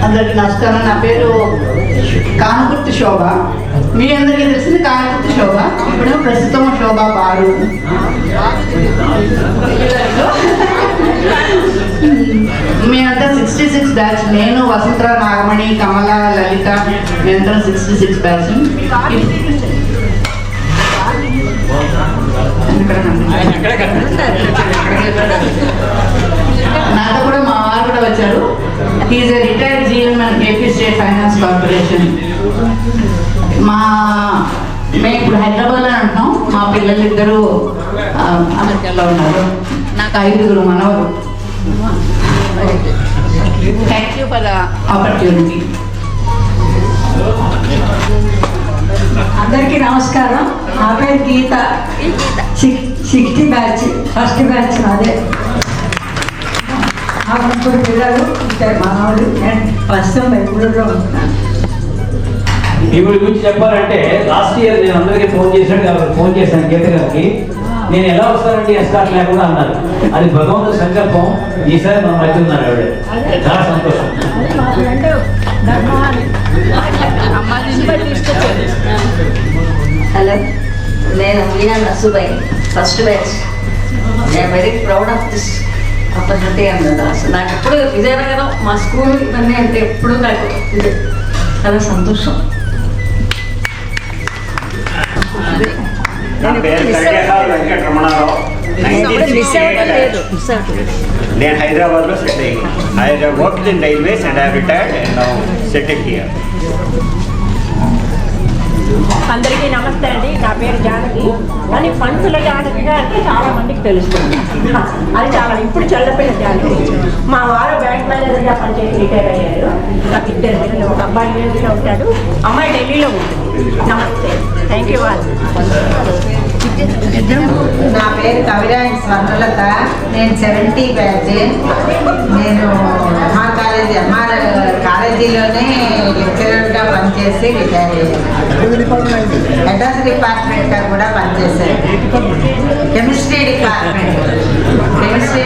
అందరికీ నమస్కారం. నా పేరు కానకుర్తి శోభ. మీ అందరికీ తెలిసింది కానకుర్తి శోభ. ఇప్పుడు ప్రస్తుతం శోభ బారు. మేమంతా 66 బ్యాచ్. నేను వసుంధర, నాగమణి, కమల, లలిత మేమంతా 66 బ్యాచ్. నాతో కూడా మా వారు కూడా వచ్చారు. Is a retired GMN AP state finance corporation. మేము ఇప్పుడు హైదరాబాద్లో ఉంటున్నాం. మా పిల్లలు ఇద్దరు అమెరికాలో ఉన్నారు. నాకు 5 మనవరు. Thank you for the opportunity. అందరికీ నమస్కారం. నా పేరు గీత, 60 బ్యాచ్, ఫస్ట్ బ్యాచ్ నాదే. నా 3 పిల్లలు, 2 మనవాళ్ళు. నేను ప్రస్తుతం బెంగళూరులో ఉంటున్నాను. ఈవిడ గురించి చెప్పాలంటే లాస్ట్ ఇయర్ నేను అందరికీ ఫోన్ చేశాను గీత గారికి. నేను ఎలా వస్తానండి ఎస్కాట్ లేకుండా అన్నారు. అది భగవంతుడి సంకల్పం. ఈసారి మనం మధ్య ఉన్నారు ఆవిడ. చాలా సంతోషం. హలో, నేను Meena Nasubai, first batch. I'm very proud of this opportunity అన్నది. అసలు నాకు ఎప్పుడు విజయనగరం మా స్కూల్ ఇవన్నీ అంటే ఎప్పుడు నాకు ఇది చాలా సంతోషం. నా పేరు వెంకట రమణారావు. 1968 నేను హైదరాబాద్లో సెటిల్ అయ్యాను. I have worked in railways and I retired and now settle here. అందరికీ నమస్తే అండి. నా పేరు జానకి. కానీ పంతుల జానకిగా అంటే చాలా మందికి తెలుస్తుంది. అది చాలా ఇప్పుడు చల్లపోయిన జానకి. మా వారు బ్యాంక్ మేనేజర్గా పనిచేసి రిటైర్ అయ్యారు. నాకు 2 పిల్లలు. ఒక అబ్బాయి ఢిల్లీలో ఉంటాడు, అమ్మాయి ఢిల్లీలో ఉంటుంది. నమస్తే, థ్యాంక్ యూ. నా పేరు కవిరాయణ స్వర్ణలత. నేను 70 బ్యాచ్. నేను ఎంఆర్ కాలేజీలోనే లెక్చరర్గా పనిచేసి రిటైర్ అయ్యాను. అడ్రస్ డిపార్ట్మెంట్గా కూడా పనిచేశాను. కెమిస్ట్రీ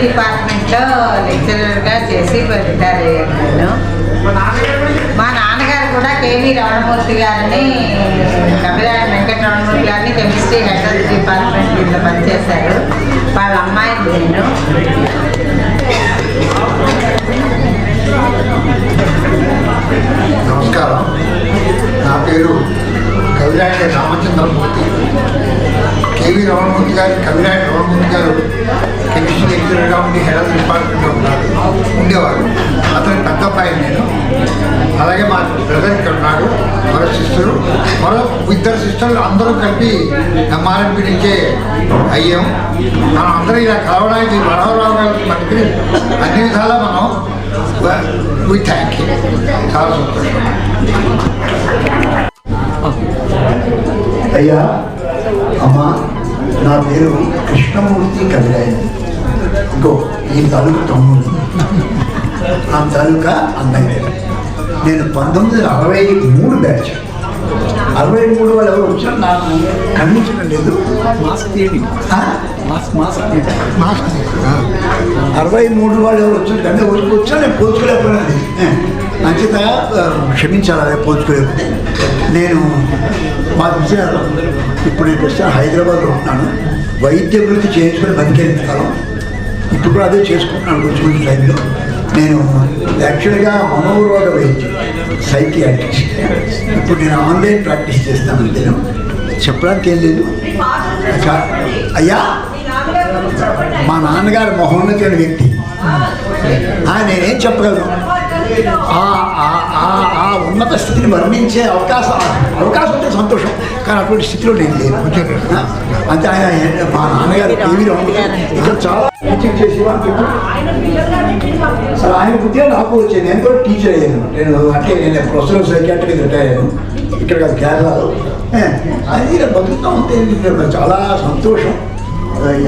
డిపార్ట్మెంట్లో లెక్చరర్గా చేసి రిటైర్ అయ్యాను. మా నాన్నగారు కూడా కేవీ రమణమూర్తి గారిని, కవిరాయ వెంకట రమణమూర్తి గారిని కెమిస్ట్రీ అడ్రస్ డిపార్ట్మెంట్ కింద పనిచేశారు. వాళ్ళ అమ్మాయిని నేను. నమస్కారం, నా పేరు కవిరాయ రామచంద్రమూర్తి. కేవీ రమణమూర్తి గారు, కవిరాయ రమణమూర్తి గారు కెమిస్ట్రీ లెక్చరర్గా ఉండి హెల్త్ డిపార్ట్మెంట్లో ఉండేవారు. అతని పెద్ద అబ్బాయి నేను. అలాగే మా బ్రదర్ ఇక్కడ ఉన్నాడు, మరో సిస్టరు, మరో 2 సిస్టర్లు. అందరూ కలిపి ఎంఆర్ఎంపీ నుంచే అయ్యాం. మనం అందరూ ఇలా కలవడానికి మనోహరరావు గారికి మనకి అన్ని విధాలా మనం థ్యాంక్ యూ. చాలా సంతోషం. అయ్యా, అమ్మా, నా పేరు కృష్ణమూర్తి కవిరాయ. ఇంకో ఈ తాలూకు తమ్ముడు, ఆ తాలూకా అన్నయ్య. నేను 1963 బ్యాచ్. 63 వాళ్ళు ఎవరు వచ్చారు నాకు కనిపించడం లేదు. 63 వాళ్ళు ఎవరు వచ్చారు కానీ వచ్చా నేను పోల్చుకోలేకపోయినది. అంచేత క్షమించాలి, అదే పోల్చుకోలేకపోతే. నేను మా విజయాలు ఇప్పుడు నేను ప్రస్తుతం హైదరాబాద్లో ఉంటున్నాను. వైద్య వృత్తి చేయించుకొని బతికేంత కాలం ఇప్పుడు కూడా అదే చేసుకుంటున్నాను కొంచెం టైంలో. నేను యాక్చువల్గా మనోరోగ వైద్యం, సైకియాట్రిస్ట్. ఇప్పుడు నేను ఆన్లైన్ ప్రాక్టీస్ చేస్తాను. నేను చెప్పడానికి ఏం లేదు. అయ్యా, మా నాన్నగారు మహోన్నతమైన వ్యక్తి. నేనేం చెప్పగలను? ఆ ఉన్నత స్థితిని వర్ణించే అవకాశం ఉంటే సంతోషం, కానీ అటువంటి స్థితిలో నేను లేను. అంతే. ఆయన మా నాన్నగారు టీవీలో ఇక్కడ చాలా టీచింగ్ చేసేవాళ్ళు. అసలు ఆయన బుద్ధిగా నాకు వచ్చేది. నేను కూడా టీచర్ అయ్యాను. నేను ప్రొఫెసర్ సైకియాట్రిక్ రిటైర్ అయ్యాను. ఇక్కడ కాదు, కేరళలో. అది బతుకుతా ఉంటే చాలా సంతోషం.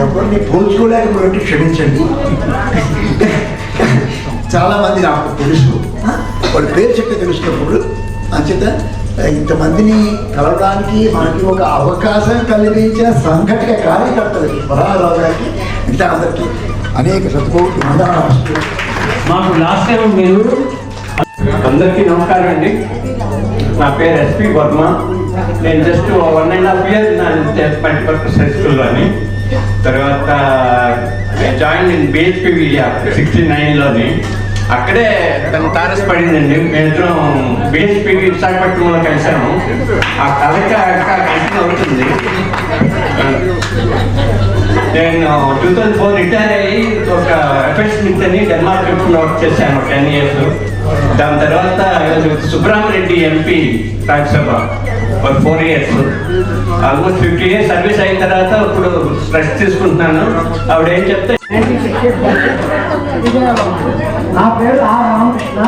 ఎవరిని పోల్చుకోలేకపోతే క్షమించండి. చాలామంది నాకు తెలుసు, వాళ్ళ పేరు చెప్పి తెలుసుకున్నప్పుడు. అంచేత ఇంతమందిని కలవడానికి మనకి ఒక అవకాశం కలిగించిన సంఘటన కార్యకర్తలకి, వరహారావు గారికి, మిగతా అందరికీ అనేక సత్కోటి వందనాలు. మాకు లాస్ట్ టైం మీరు అందరికీ నమస్కారం అండి. నా పేరు ఎస్పి వర్మ. నేను జస్ట్ 1.5 years నా మల్టీపర్పస్ హై స్కూల్లోని. తర్వాత జాయిన్ ఇన్ బిహెచ్పి 69లోని. అక్కడే తను తారసపడిందండి. మేమిద్దరం బిహెచ్పి విశాఖపట్నంలో కలిసాము. ఆ కలక కంటిన్యూ అవుతుంది. నేను 2004 రిటైర్ అయ్యి ఒక ఎఫెక్ట్స్ అని డెన్మార్క్ వర్క్ చేశాను 10 years. దాని తర్వాత సుబ్రహ్మరెడ్డి ఎంపీ రాజ్యసభ ఒక 4 years. ఆల్మోస్ట్ 50 years సర్వీస్ అయిన తర్వాత ఇప్పుడు రెస్ట్ తీసుకుంటున్నాను. ఆవిడ ఏం చెప్తే, నా పేరు రామకృష్ణ.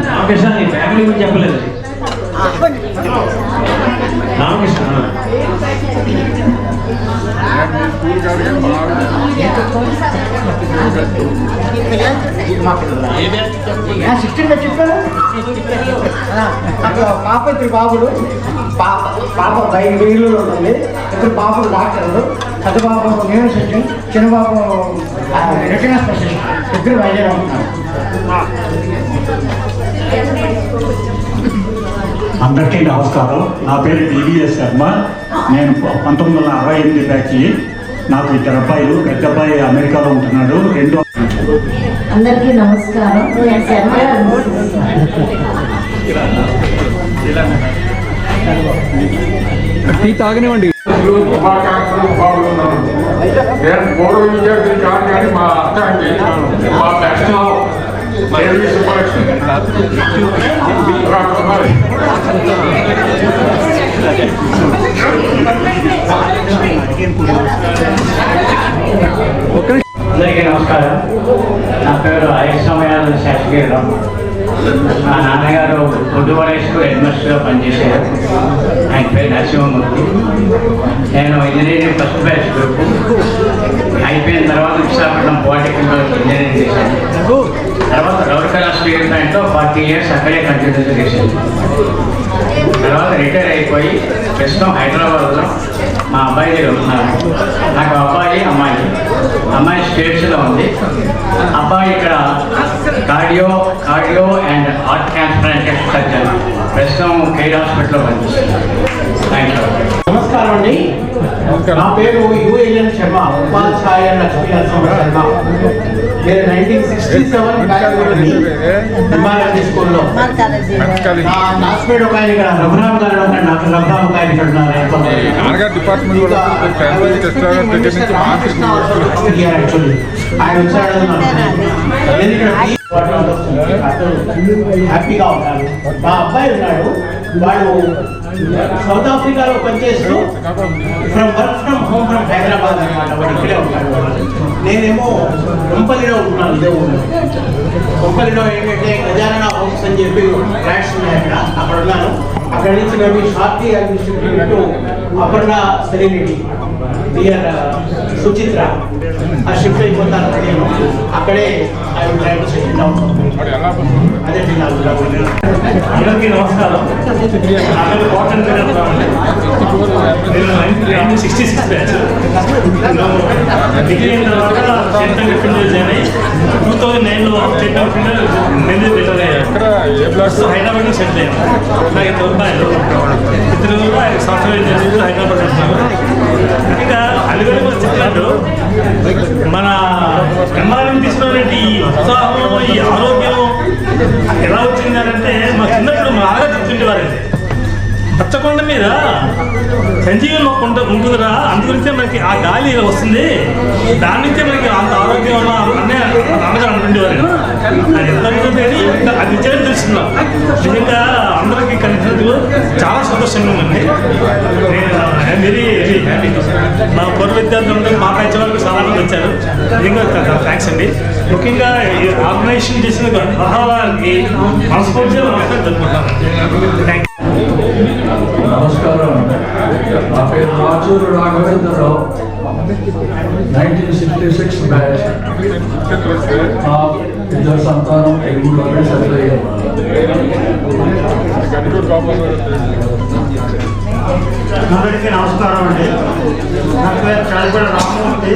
రామకృష్ణ నీ ఫ్యామిలీ గురించి చెప్పలేదు. రామకృష్ణ చెప్పాను. పాప 3 బాబులు. పాప బెంగళూరులో ఉంటుంది. 2 బాబులు డాక్టర్లు. పెద్ద బాబు యూనివర్సిటీ, చిన్న బాబు రెటినా స్పెషలిస్ట్. 2 వైద్యులు ఉంటున్నారు. అందరికీ నమస్కారం. నా పేరు టీవీఎస్ శర్మ. నేను 1968 బ్యాచ్. నాకు 2 అబ్బాయిలు. పెద్ద అబ్బాయి అమెరికాలో ఉంటున్నాడు. అందరికీ నమస్కారం. టీ తాగనివ్వండి. నేను 3 years జాయిన్ కానీ మా అత్తకి మా బెస్ట్ అందరికీ నమస్కారం. నా పేరు ఐశ్వర్యాల శాస్త్రీరావు. మా నాన్నగారు పొద్దువాడ స్కూల్ హెడ్ మాస్టర్గా పనిచేశారు. ఆయన పేరు నరసింహమూర్తి. నేను ఇంజనీరింగ్ ఫస్ట్ బ్యాచ్ గ్రూప్ అయిపోయిన తర్వాత విశాఖపట్నం పాలిటెక్నిక్ ఇంజనీరింగ్ చేశాను. తర్వాత రౌరకలా స్టీల్ ప్లాంట్లో 40 years అక్కడే కంటిన్యూ చేశాను. తర్వాత రిటైర్ అయిపోయి ప్రస్తుతం హైదరాబాద్లో మా అబ్బాయి దగ్గర ఉన్నారు. నాకు అబ్బాయి అమ్మాయి స్టేట్స్లో ఉంది. అబ్బాయి ఇక్కడ cardio and heart transplantation surgeon ప్రస్తుతం కేర్ హాస్పిటల్లో పనిచేస్తున్నారు. Thank you. నమస్కారం అండి. నా పేరు యుఎల్ఎన్ శర్మ, ఉపాధ్యాయ లక్ష్మీ నరసింహ శర్మ. నేను 1967 హిమాలయ స్కూల్లో నా క్లాస్మేట్ ఒక ఆయన ఇక్కడ రఘురామ్ గారు ఉన్నారు. డాక్టర్ రఘురామ్ గారు ఇక్కడ ఉన్నారు. ఆయన వచ్చాడు, హ్యాపీగా ఉంటాడు. మా అబ్బాయి ఉన్నాడు, వాడు సౌత్ ఆఫ్రికాలో పనిచేస్తూ work from home from Hyderabad అనమాట. వాడు ఇక్కడే ఉంటాడు. నేనేమో కొంపల్లిలో ఉంటున్నాను. ఇదే ఊళ్ళో కొంపల్లిలో ఏంటంటే గజానన హోమ్స్ అని చెప్పి ఫ్లాట్స్ ఉన్నాయి అక్కడ ఉన్నాను. అక్కడి నుంచి మేము షార్టీ administrative to Aparna serenity near Suchitra ఆ షిఫ్ట్ అయిపోతాను. నేను అక్కడే I will try to settle down. అదే అందరికీ నమస్కారం. నా పేరు కాటన్ నేను 1966 బ్యాచ్. డిగ్రీ అయిన తర్వాత State Bank of India join అయ్యి 2009లో State Bank of India retire అయ్యాను. హైదరాబాద్లో సెటిల్ అయ్యాను. నాకు ఇద్దరు అబ్బాయిలు, ఇద్దరు కూడా సాఫ్ట్వేర్ ఇంజనీర్లు హైదరాబాద్ ఉంటున్నారు. ఇంకా అలివేలు కూడా చెప్పినట్టు మన ఎంఆర్ఎం తీసుకున్నటువంటి ఈ ఉత్సాహం, ఈ ఆరోగ్యం ఎలా వచ్చిందంటే మా చిన్నప్పుడు మా ఆగా చెప్తుండేవారండి, పచ్చకొండ మీద సంజీవన్ మొక్క ఉంటుందిరా, అందుగురించే మనకి ఆ గాలి వస్తుంది, దాని నుంచే మనకి అంత ఆరోగ్యం ఉన్న అన్నీ నాన్నగారు అంటుండేవారు. అది ఎంత అది నిజంగా తెలుసుకున్నాం. నిజంగా అందరికీ కలిసినందుకు చాలా సంతోషంగా ఉంది. Very very happy. మా పూర్వ విద్యార్థులు మా బ్యాచ్ వాళ్ళకి చాలా మంది వచ్చారు. నిజంగా థ్యాంక్స్ అండి. ముఖ్యంగా ఈ ఆర్గనైజేషన్ చేసిన వారికి మనస్ఫూర్తిగా జరుపుకుంటాను. Thank you. నమస్కారం. నా పేరు రాజూరు రాఘవేంద్రరావు, 1966 బ్యాచ్. మా ఇద్దరు సంతానం ఎగుడులోనే సెటిల్ అయ్యారు. అందరికీ నమస్కారం అండి. నా పేరు చాలిపేట రామమూర్తి,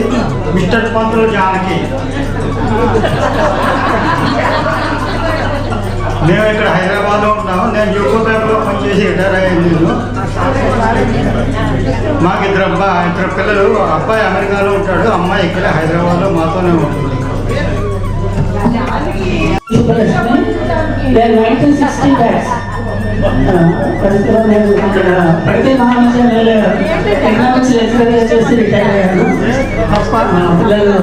మిస్టర్ పంతులు జానకి. మేము ఇక్కడ హైదరాబాద్లో ఉంటాము. నేను యూకో బ్యాంక్లో పనిచేసి రిటైర్ అయ్యాను. మాకు ఇద్దరు పిల్లలు. అబ్బాయి అమెరికాలో ఉంటాడు, అమ్మాయి ఇక్కడ హైదరాబాద్లో మాతోనే ఉంటుంది. నేను 1960 బ్యాచ్. నేను ఇక్కడ ప్రతి మహావిద్యాలయంలో ఎకనామిక్స్ లెక్చరర్గా చేసి రిటైర్ అయ్యాను. మా పిల్లలు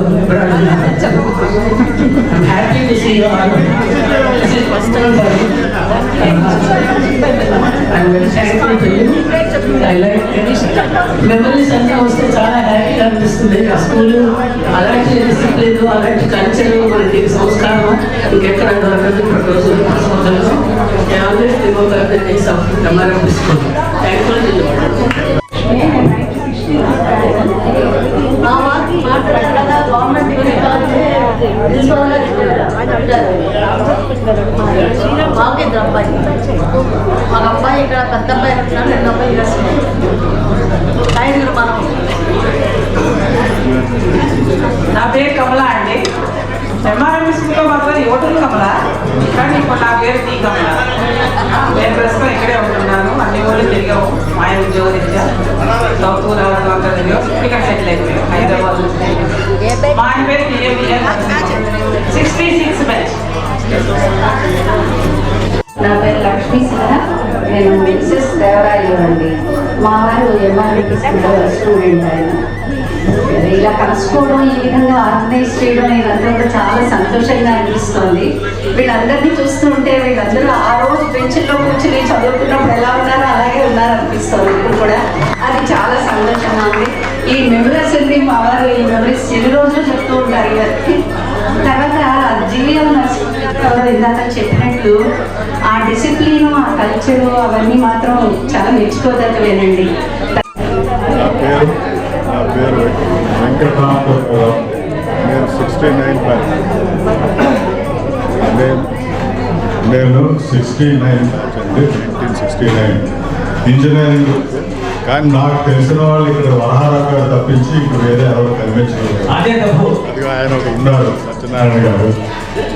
happy to see you all. This is first time for me. I'm very thankful to you. I like memories అన్నీ వస్తే చాలా హ్యాపీగా అనిపిస్తుంది. ఆ స్కూలు అలాంటి డిసిప్లిన్, అలాంటి కల్చర్, మనకి సంస్కారం ఇంకెక్కడ దొరకదు. ప్రతి రోజు always remember the days of MRM school. Thankful to you. మా అబ్బాయి ఇక్కడ పెద్ద అబ్బాయి ఉంటున్నాడు, రెండు అబ్బాయి యూఎస్. ఐదుగురు మనం. నా పేరు కమల అండి. ఎంఆర్ఎం స్కూల్లో మాత్రం యువతులు కమల, కానీ ఇప్పుడు నా పేరు టీ కమల. నేను ప్రస్తుతం ఇక్కడే ఉంటున్నాను. అన్ని ఊళ్ళు తిరిగాము మా ఉద్యోగ రీత్యా. సౌత్ ఊరు అంతా తిరిగాం. ఇక్కడ సెటిల్ అయిపోయాం హైదరాబాద్. మా ఆయన పేరు 66 బ్యాచ్. నా పేరు లక్ష్మీ సింహ, నేను మిసెస్ దేవరాయలు అండి. మా వారు ఎంఆర్ఎంపీ స్కూల్లో స్టూడెంట్. ఆయన ఇలా కలుసుకోవడం, ఈ విధంగా ఆర్గనైజ్ చేయడం ఇదంతా కూడా చాలా సంతోషంగా అనిపిస్తుంది. వీళ్ళందరినీ చూస్తుంటే వీళ్ళందరూ ఆ రోజు బెంచ్లో కూర్చుని చదువుకున్నప్పుడు ఎలా ఉన్నారో అలాగే ఉన్నారనిపిస్తుంది ఇప్పుడు కూడా. అది చాలా సంతోషంగా ఉంది. ఈ మెమరీస్ అన్ని మా వారు ఈ మెమరీస్ ఎన్ని రోజులు చెప్తూ ఉంటారు ఇవన్నీ. తర్వాత జీవీఎం నర్సింగ్ ఇందాక చెప్పినట్టు స్కూలు. ఆ డిసిప్లిన్, ఆ కల్చరు అవన్నీ మాత్రం చాలా మెచ్చుకోదగ్గవేనండి. నా పేరు వెంకటరామరావు. నేను 69 బ్యాచ్. నేను 69 బ్యాచ్ అండి, 1969 ఇంజనీరింగ్. కానీ నాకు తెలిసిన వాళ్ళు ఇక్కడ వరహారావు గారు తప్పించి ఇక్కడ వేరే ఎవరు కనిపించలేదు. అది ఆయన ఒక ఉన్నారు, సత్యనారాయణ గారు.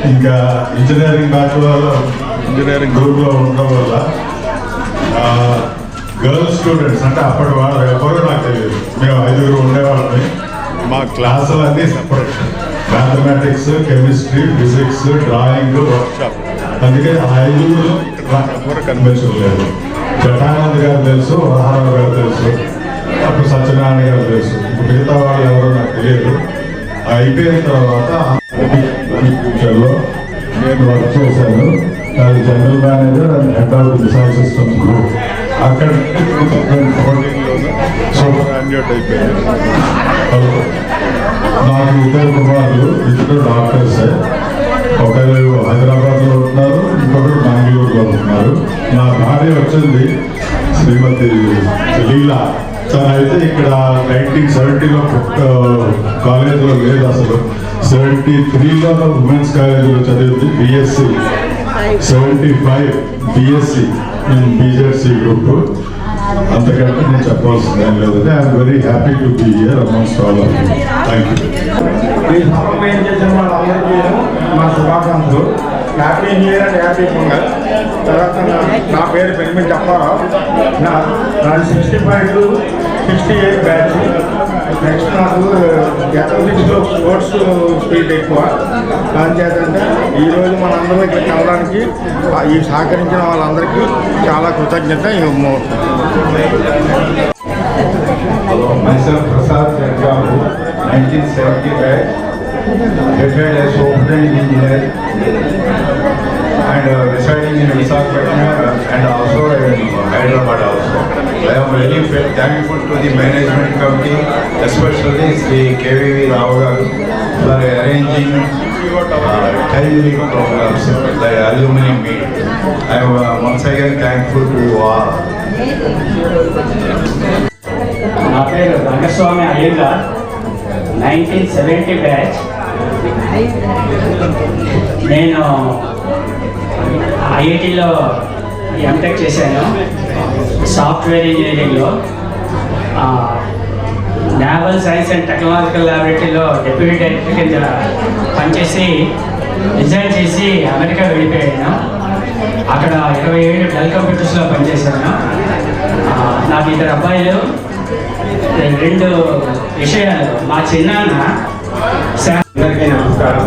ఇంకా ఇంజనీరింగ్ బ్యాచ్ వాళ్ళు ఇంజనీరింగ్ గ్రూప్లో ఉండడం వల్ల గర్ల్స్ స్టూడెంట్స్ అంటే అప్పటి వాళ్ళు ఎవరో నాకు తెలియదు. మేము 5 ఉండేవాళ్ళని. మా క్లాసులు అన్నీ separate, mathematics, chemistry, physics, drawing, workshop. అందుకే ఆ 5 ఇక్కడ నాకు ఎవరు కనిపించలేదు. జటానంద్ గారు తెలుసు, వరహారావు గారు తెలుసు, అప్పుడు సత్యనారాయణ గారు తెలుసు. మిగతా వాళ్ళు ఎవరో నాకు తెలియదు. అయిపోయిన తర్వాత ఫ్యూచర్లో నేను వర్క్ చేశాను. అది general manager and head of missile systems group. అక్కడ 2014లోనే సూపరాన్యూట్ అయిపోయింది. నాకు 2 కుమారులు, 2 డాక్టర్సే. ఒకరు హైదరాబాద్లో ఉంటున్నారు, ఇంకొకరు బెంగళూరులో ఉంటున్నారు. నా భార్య వచ్చింది శ్రీమతి లీలా. తనైతే ఇక్కడ 1970లో కాలేజీలో లేదు, అసలు 73లో ఉమెన్స్ కాలేజీలో చదివింది. BSc 75 BSc in BZC group. అంతకంటే నేను చెప్పాల్సింది ఏం లేదంటే I'm very happy to be here amongst all of you. Thank you. ఈ సహాయం చేసిన వాళ్ళందరికీ మా శుభాకాంక్షలు. Happy new year and happy Pongal. తర్వాత నా పేరు పెరిమిటి అప్పారావు. నాది 65 to 68 బ్యాచ్. నెక్స్ట్ నాకు అథ్లెటిక్స్లో స్పోర్ట్స్ స్పీడ్ ఎక్కువ. దానిచేతంటే ఈరోజు మనందరం ఇక్కడ కలవడానికి ఈ సహకరించిన వాళ్ళందరికీ చాలా కృతజ్ఞత. Hello, myself Prasad Jaggavu, 1975, retired as software engineer and residing in Visakhapatnam and also in Hyderabad also. I am really thankful to the management committee, especially Sri KVV Rao garu for arranging timely programs like alumni meet. I am once again thankful to you all. నా పేరు Rangaswamy Iyengar, 1970 batch. నేను ఐఐటిలో MTech చేశాను, software ఇంజనీరింగ్లో. Naval science and technological ల్యాబొరేటరీలో deputy director కింద పనిచేసి resign చేసి అమెరికా వెళ్ళిపోయాను. అక్కడ 27 డెల్ కంప్యూటర్స్లో పనిచేశాను. నాకు 2 అబ్బాయిలు. 2 విషయాలు. మా చిన్నాన్న అందరికీ నమస్కారం.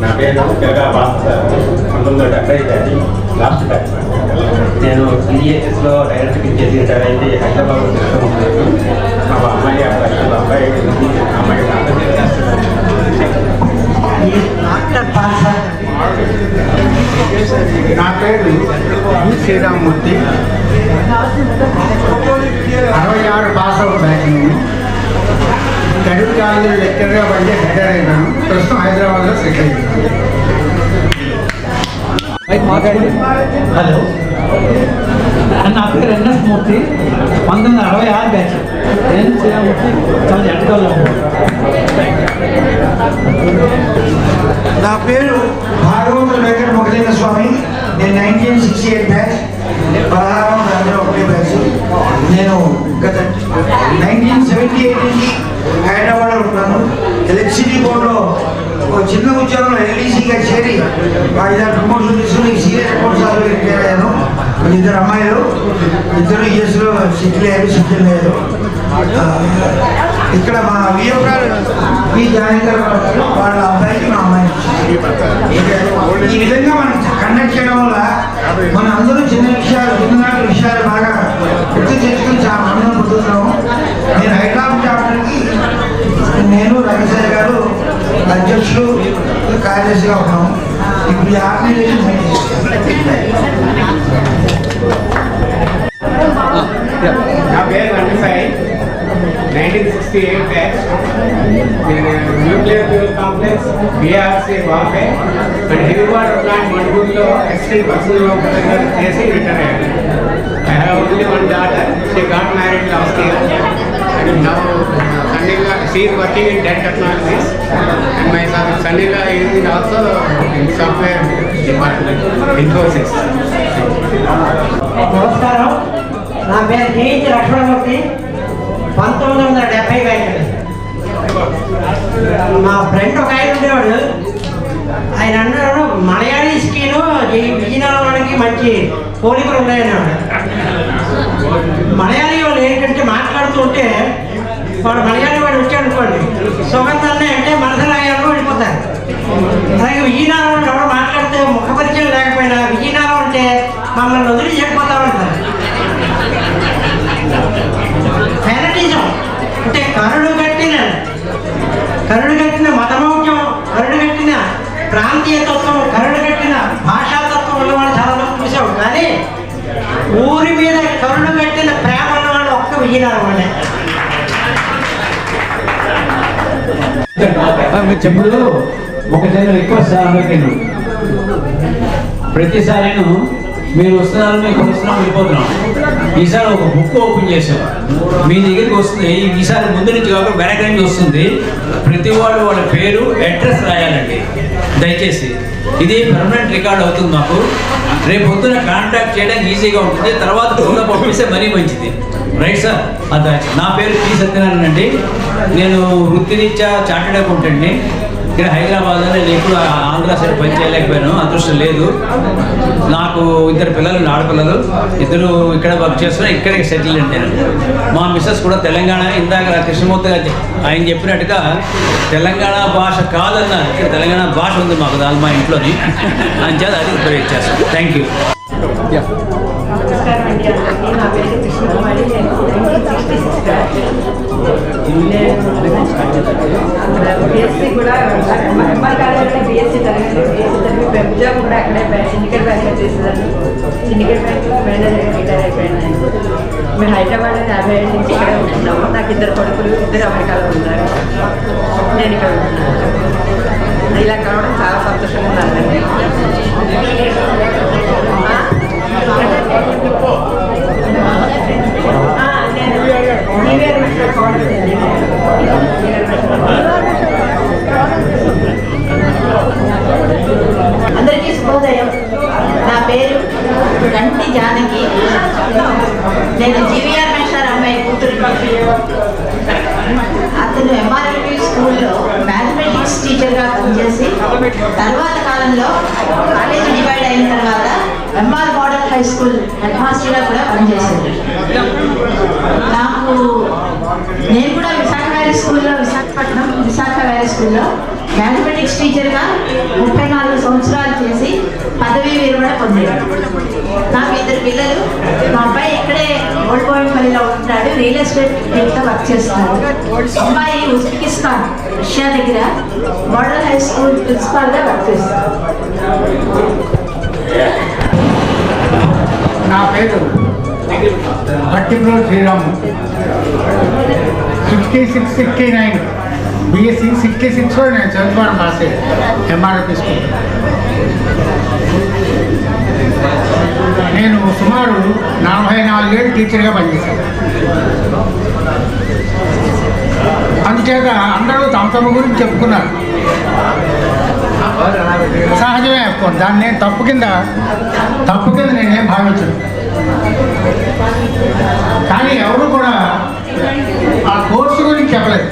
నా పేరు తెలగా భాస్కర్, 1970 బ్యాచ్, లాస్ట్ బ్యాచ్. నేను సిడిఎస్ఎస్లో డైరెక్టర్ చేసి రిటైర్ అయితే హైదరాబాద్ తిరుగుతున్నాను. మా అమ్మాయి అబ్బాయి అమ్మాయి నా పేరు Sriramurthy, 66 pass out batch. Telugu కాలేజీలో లెక్చర్గా పనిచేసి రిటైర్ అయినాను. ప్రస్తుతం హైదరాబాద్లో సెటిల్ అయినాను. హలో, నా పేరు ఎన్ఎస్ మూర్తి, 1966 బ్యాచ్. నేను శ్రీరామూర్తి, చాలా ఎట్టగలను. నా పేరు భాగవతుల వెంకట మొగలింగ స్వామి. నేను 1968 బ్యాచ్, 16 బ్యాచ్. నేను గత 1978 నుంచి హైదరాబాద్లో ఉంటున్నాను. ఎలక్ట్రిసిటీ బోర్డులో ఒక చిన్న ఉద్యోగంలో ఎల్ఈసీగా చేరి 5-6 ప్రమోషన్ తీసుకుని సీనియర్ అకౌంట్స్ ఆఫీసర్గా రిటైర్ అయ్యాను. 2 అమ్మాయిలు, 2 యూఎస్లో సెటిల్ అయ్యారు, సెటిల్ అయ్యారు. ఇక్కడ మా మీ జాయిన్ వాళ్ళ అబ్బాయికి మా అమ్మాయి. ఈ విధంగా మనం కండక్ట్ చేయడం వల్ల మన అందరూ చిన్ననాటి విషయాలు బాగా గుర్తు చేసుకుని చాలా ఆనందం పొందుతున్నాము. నేను హైదరాబాద్ చాప్టర్కి నేను రవిశయ్య గారు అధ్యక్షులు, కార్యదర్శిగా ఉన్నాము. ఇప్పుడు ఈ ఆర్గనైజేషన్ నా పేరు Rangasai, 1968 batch. Nuclear fuel complex, BRC Bombay, and heavy water plant Madhurlo, extended personal చేసి రిటైర్ అయ్యారు. I have only one daughter. She got married last year. And now Sanila, she is working in Dell Technologies. And my Sanila is also in software department, Infosys. నమస్కారం, నా పేరు జయంతి Lakshmanamurthy. 1970 batch. మా friend ఒక ఆయన ఉండేవాడు. ఆయన అన్నాడు మలయాళీస్కిను విజయనగరం వాళ్ళకి మంచి పోలికలు ఉన్నాయన్నాడు. మలయాళీ వాళ్ళు ఏంటంటే మాట్లాడుతూ ఉంటే వాడు మలయాళీ వాడు వచ్చాడు అనుకోండి, సుగంధాన్ని అంటే మనసలాగాను వెళ్ళిపోతారు. అలాగే విజయనగరం వాళ్ళు ఎవరు మాట్లాడితే ముఖ పరిచయం లేకపోయినా విజయనగరం అంటే మమ్మల్ని వదిలి చెప్పిపోతామంటారు. ఫెనటిజం అంటే కరుడు కట్టిన మతమౌఖ్యం, కరుడు కట్టిన ప్రాంతీయతత్వం, కరుడు కట్టిన భాషాతత్వం ఉన్నవాళ్ళు చాలా మంది చూసాం. కానీ ఊరి మీద కరుడు కట్టిన ప్రేమ ఉన్నవాళ్ళు ఒక్క విజయనగరం వాళ్ళే. మీరు చెప్పుడు ఒక చిన్న రిక్వెస్ట్ అందరికీ, ప్రతిసారి మీరు వస్తున్నారు, మీకు వస్తున్నాం, వెళ్ళిపోతున్నాం. ఈసారి ఒక బుక్ ఓపెన్ చేసాం, మీ దగ్గరికి వస్తుంది. ఈసారి ముందు నుంచి కాకుండా వెనక నుంచి వస్తుంది. ప్రతి వాళ్ళు వాళ్ళ పేరు, అడ్రస్ రాయాలండి దయచేసి. ఇది పర్మనెంట్ రికార్డ్ అవుతుంది మాకు. రేపు పొద్దున కాంటాక్ట్ చేయడానికి ఈజీగా ఉంటుంది. తర్వాత ఫోన్లో పంపిస్తే మరీ మంచిది. Right sir? అదే, నా పేరు పి సత్యనారాయణ అండి. నేను వృత్తిరీత్యా చార్టెడ్ అకౌంటెంట్ని. ఇక్కడ హైదరాబాద్లో నేను ఎప్పుడు ఆంధ్ర సైడ్ పని చేయలేకపోయాను, అదృష్టం లేదు. నాకు 2 పిల్లలు, ఆడపిల్లలు, 2 ఇక్కడ వర్క్ చేస్తున్నా, ఇక్కడే సెటిల్ అండి నేను. మా మిస్సెస్ కూడా తెలంగాణ. ఇందాక కృష్ణమూర్తి గారు ఆయన చెప్పినట్టుగా తెలంగాణ భాష కాదన్నారు. ఇక్కడ తెలంగాణ భాష ఉంది మాకు, దాని మా ఇంట్లోని. అని చేత అది ఉపయోగ చేస్తాను. Thank you. నమస్కారం అండి అందరికీ. నా పేరు కృష్ణకుమారి. నేను 1966 బ్యాచ్. బిఎస్సీ కూడా ఎంఆర్ కాలేజీలో బిఎస్సీ చదివాను. బిఎస్సీ చదివి ఉద్యోగం కూడా అక్కడే సిండికేట్ బ్యాంక్లో చేసేదాన్ని. సిండికేట్ బ్యాంక్లో మేనేజర్గా రిటైర్ అయిపోయాను నేను. మేము హైదరాబాద్లో 50 ఏళ్ళ నుంచి ఇక్కడే ఉంటున్నాము. నాకు 2 కొడుకులు, 2 అమెరికాలో ఉన్నారు. నేను ఇక్కడ ఉంటున్నాను. ఇలా కావడం చాలా సంతోషంగా ఉందండి. అందరికీ శుభోదయం. నా పేరు గంటి జానకి. నేను జీవీఆర్ మేషార్ అమ్మాయి కూతురు. అతను ఎంఆర్ఎల్పి స్కూల్లో మ్యాథమెటిక్స్ టీచర్గా పనిచేసి తర్వాత కాలంలో కాలేజీ డివైడ్ అయిన తర్వాత MR model high school head మాస్టర్గా కూడా పనిచేశారు. నేను కూడా విశాఖపట్నం విశాఖ వ్యాలీ స్కూల్లో మ్యాథమెటిక్స్ టీచర్గా 34 సంవత్సరాలు చేసి పదవీ విరమణ పొందాడు. నాకు 2 పిల్లలు. మా అబ్బాయి ఇక్కడే ఓల్డ్ బోయిన్పల్లిలో ఉంటున్నాడు, రియల్ ఎస్టేట్ ఫీల్డ్తో వర్క్ చేస్తున్నాడు. అబ్బాయి ఉజ్బెకిస్తాన్ రష్యా దగ్గర మోడల్ హై స్కూల్ ప్రిన్సిపాల్గా వర్క్ చేస్తాడు. నా పేరు భట్టిప్రో శ్రీరాము. 66, 69 బిఎస్సి 66లో నేను చదువుకోవడం పాస్ అయ్యాను ఎంఆర్ఎఫ్ స్కూల్. నేను సుమారు 44 ఏళ్ళు టీచర్గా పనిచేశాను. అందుచేత అందరూ తమ గురించి చెప్పుకున్నారు. సహజమే చెప్పుకోండి, దాన్ని నేను తప్పు కింద నేనేం భావించను. కానీ ఎవరు కూడా ఆ కోర్సు గురించి చెప్పలేదు.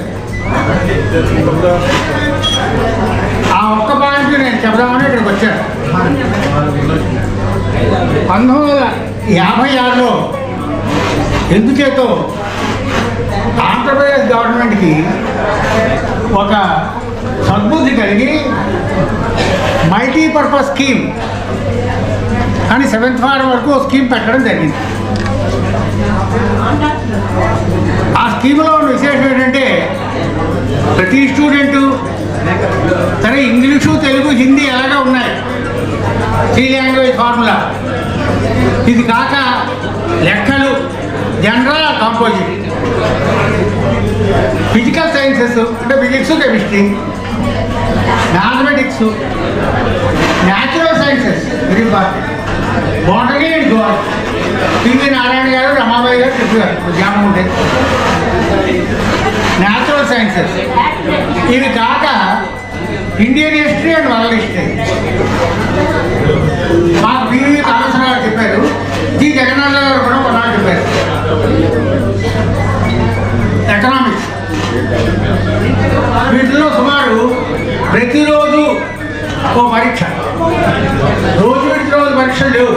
ఆ ఒక్క పాయింట్ నేను చెప్దామని ఇక్కడికి వచ్చాను. 1956లో ఎందుచేతో ఆంధ్రప్రదేశ్ గవర్నమెంట్కి ఒక సద్బుద్ధి కలిగి మల్టీపర్పస్ స్కీమ్ అని 7th ఫార్మ్ వరకు స్కీమ్ పెట్టడం జరిగింది. ఆ స్కీమ్లో ఉన్న విశేషం ఏంటంటే ప్రతి స్టూడెంటు సరే ఇంగ్లీషు, తెలుగు, హిందీ ఎలాగా ఉన్నాయి 3 లాంగ్వేజ్ ఫార్ములా. ఇది కాక లెక్కలు, జనరల్, కాంపోజిట్ ఫిజికల్ సైన్సెస్ అంటే physics, chemistry, mathematics, natural sciences very important, botany and zoology. PV Narayana గారు, రమాబాయి గారు చెప్పారు జ్ఞానం ఉంటే. న్యాచురల్ సైన్సెస్ ఇవి కాక Indian history and world history. మాకు పివి కాళేశ్వర గారు చెప్పారు, జి జగన్నాథ్ గారు కూడా కొన్నాళ్ళు చెప్పారు. ఎకనామిక్స్ వీటిలో సుమారు ప్రతిరోజు ఓ పరీక్ష, రోజు పరీక్షలు లేవు.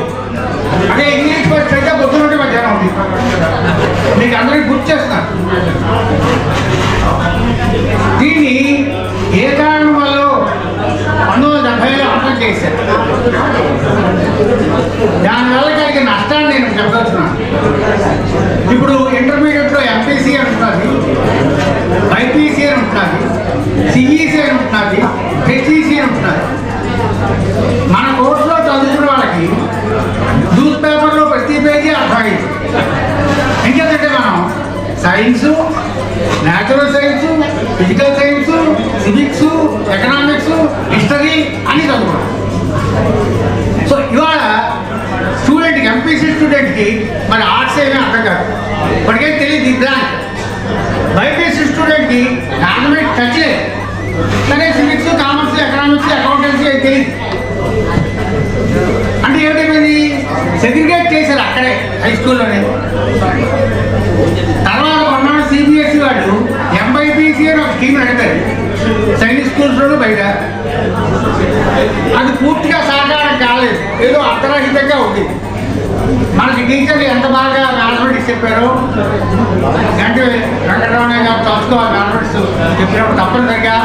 అంటే ఇంగ్లీష్ పరీక్ష అయితే పొద్దున నుండి మధ్యాహ్నం ఉంది. మీకు అందరికీ గుర్తు చేస్తాను. దీన్ని ఏ కారణం వల్ల 1970లో అమలు చేశారు. దానివల్ల కలిగే నష్టాన్ని నేను చెప్పదలుచున్నాను. ఇప్పుడు ఇంటర్మీడియట్లో ఎంపీసీ అని ఉంటుంది, బైపీసీ అని ఉంటుంది, సిఈసీ అని ఉంటుంది, హెచ్ఈసీ అని ఉంటుంది. మన కోర్సులో చదువుకున్న వాళ్ళకి న్యూస్ పేపర్లో ప్రతి పేజీ అర్థమైంది. ఇంకేంటంటే మనం science, natural science, physical science, civics, economics, history అన్నీ చదువుకున్నాం. సో ఇవాళ స్టూడెంట్కి, ఎంపీసీ స్టూడెంట్కి మరి ఆర్ట్స్ ఏమీ అర్థం కాదు, ఇప్పటికేం తెలియదు. బ్లాంక్. బైపీసీ స్టూడెంట్కి మ్యాథమెటిక్స్ టచ్ లేదు, కానీ సివిక్స్, కామర్స్, ఎకనామిక్స్, అకౌంటెన్సీ అయితే తెలియదు. అంటే ఏమిటైపోయింది, సెగ్రిగేట్ చేశారు అక్కడే హై స్కూల్లోనే. తర్వాత కొన్నాడు సిబిఎస్ఈ వాళ్ళు ఎంఐపీసీ అని ఒక స్కీమ్ నడిపారు సైనిక్ స్కూల్స్లోనూ బయట. అది పూర్తిగా సాకారం కాలేదు, ఏదో అర్థరహితంగా ఉంది. మనకి టీచర్లు ఎంత బాగా మ్యాథమెటిక్స్ చెప్పారో, గంటి వెంకటరమణ గారు తలుచుకోవాలి. మ్యాథమెటిక్స్ చెప్పినప్పుడు తప్పనిసరిగా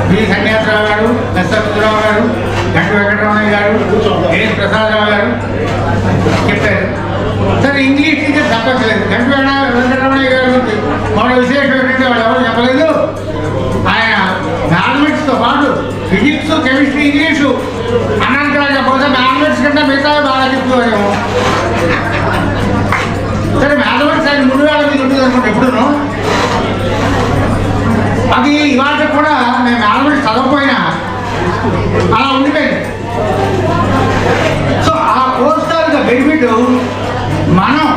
బి సన్యాసరావు గారు, ఎస్ అబ్దురావు గారు, గంటి వెంకటరమణ గారు, ఏఎస్ ప్రసాదరావు గారు చెప్పారు. సరే ఇంగ్లీష్ టీచర్ తప్పట్లేదు. గంటి వెంకటరమణ గారు మరో విశేషం ఏంటంటే వాళ్ళు ఎవరు చెప్పలేదు, ఆయన మ్యాథమెటిక్స్తో పాటు ఫిజిక్స్, కెమిస్ట్రీ, ఇంగ్లీషు అనంతరాగా బహుశా మ్యాథమెటిక్స్ కంటే మిగతా బాగా చెప్తున్నారేమో. సరే మ్యాథమెటిక్స్ అది 3000 మీద ఉంటుంది అనుకుంటే ఎప్పుడును. అది ఇవాళ కూడా మేము మ్యాథమెటిక్స్ చదవకపోయినా అలా ఉండిపోయింది. సో ఆ కోర్స్ తాలూకా బెనిఫిట్ మనం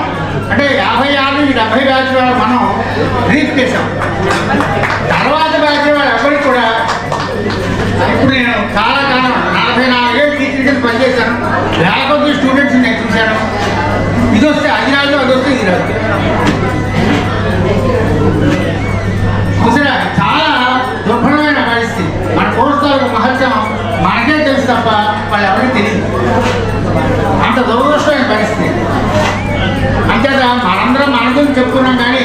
అంటే 56 70 బ్యాచ్ వాళ్ళు మనం రీచ్ చేసాం. తర్వాత బ్యాచ్ వాళ్ళు ఎవరికి కూడా ఇప్పుడు నేను చాలా కాలం 44 ఏళ్ళు టీచర్ కింద పనిచేశాను. లేకపోతే స్టూడెంట్స్ నేను చూశాను. ఇది వస్తే అది రాదు, అది వస్తే ఇది రాదు. చూసారా, చాలా దుర్భరమైన పరిస్థితి. మన కోర్సులో మహత్యం మనకే తెలుసు తప్ప వాళ్ళు ఎవరికి తెలియదు. అంత దురదృష్టమైన పరిస్థితి. అంతేత మనందరం మన గురించి చెప్పుకున్నాం, కానీ